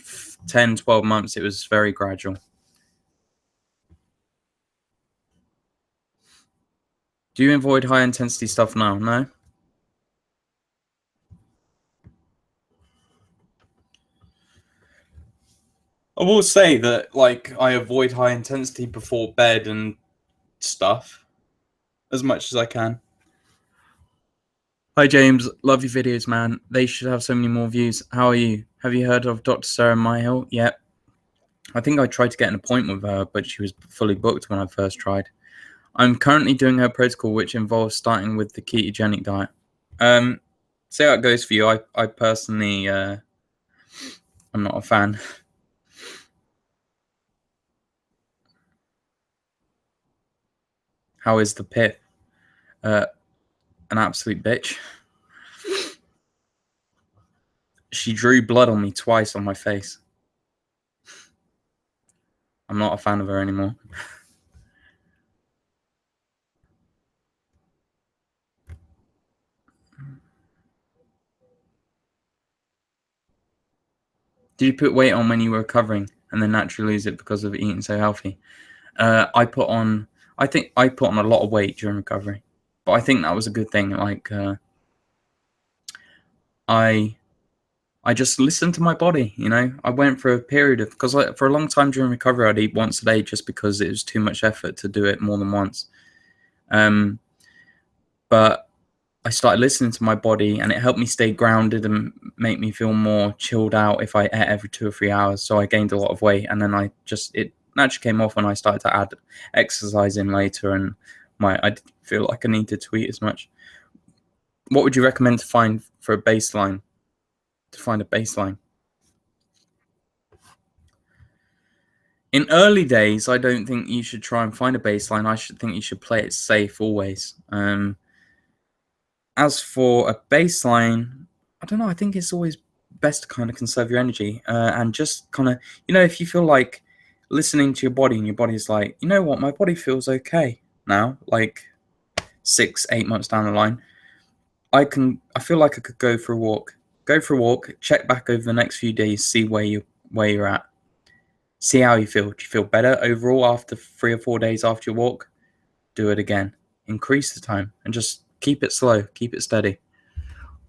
10, 12 months, it was very gradual. Do you avoid high intensity stuff now? No? I will say that, like, I avoid high intensity before bed and stuff as much as I can. Hi, James. Love your videos, man. They should have so many more views. How are you? Have you heard of Dr. Sarah Myhill? Yep. I think I tried to get an appointment with her, but she was fully booked when I first tried. I'm currently doing her protocol, which involves starting with the ketogenic diet. See how it goes for you. I personally, I'm not a fan. How is the pit? An absolute bitch. She drew blood on me twice on my face. I'm not a fan of her anymore. Did you put weight on when you were recovering and then naturally lose it because of eating so healthy? I think I put on a lot of weight during recovery, but I think that was a good thing. Like, I just listened to my body, you know. I went for a period of, because for a long time during recovery, I'd eat once a day just because it was too much effort to do it more than once. But I started listening to my body, and it helped me stay grounded and make me feel more chilled out if I ate every 2 or 3 hours. So I gained a lot of weight, and then it naturally came off when I started to add exercise in later, and I didn't feel like I needed to eat as much. What would you recommend to find for a baseline? To find a baseline. In early days, I don't think you should try and find a baseline. I should think you should play it safe always. As for a baseline, I don't know. I think it's always best to kind of conserve your energy and just kind of, you know, if you feel like listening to your body and your body's like, you know what, my body feels okay now, like 6, 8 months down the line, I feel like I could go for a walk. Go for a walk, check back over the next few days, see where you're at. See how you feel. Do you feel better overall after 3 or 4 days after your walk? Do it again. Increase the time and just keep it slow. Keep it steady.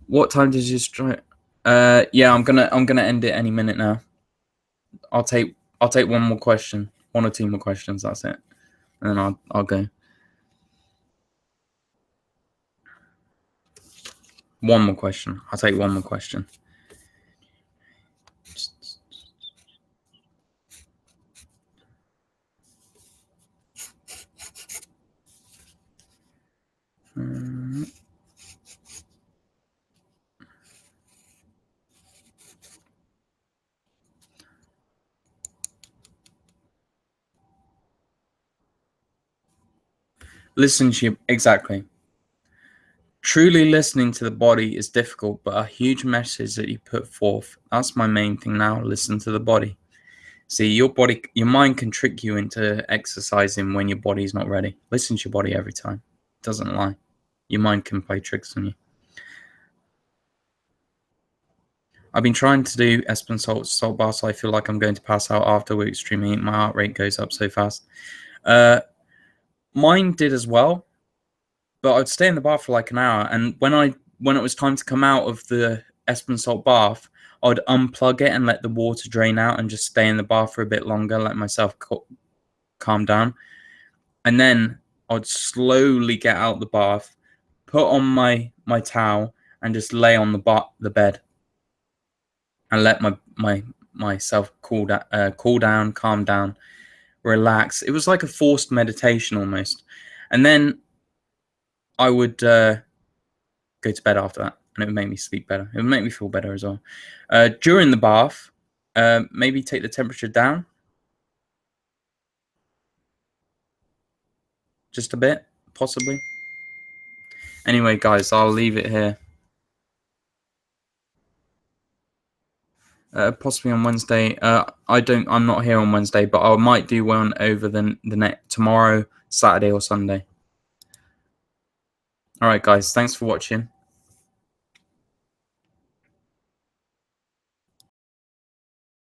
What time did you strike? Yeah, I'm gonna end it any minute now. I'll take one more question, 1 or 2 more questions. That's it, and then I'll go. One more question. I'll take one more question. Listen to you exactly. Truly listening to the body is difficult, but a huge message that you put forth. That's my main thing now. Listen to the body. See, your mind can trick you into exercising when your body's not ready. Listen to your body every time. It doesn't lie. Your mind can play tricks on you. I've been trying to do Esteem salt baths. I feel like I'm going to pass out after with extreme heat. My heart rate goes up so fast. Mine did as well, but I'd stay in the bath for like an hour. And when it was time to come out of the Esteem salt bath, I'd unplug it and let the water drain out and just stay in the bath for a bit longer, let myself calm down. And then I'd slowly get out the bath, put on my towel, and just lay on the bed and let myself cool down, calm down, relax. It was like a forced meditation almost. And then I would go to bed after that, and it would make me sleep better. It would make me feel better as well. During the bath, maybe take the temperature down just a bit, possibly. Anyway, guys, I'll leave it here. Possibly on Wednesday. I'm not here on Wednesday, but I might do one over the net tomorrow, Saturday or Sunday. All right, guys. Thanks for watching.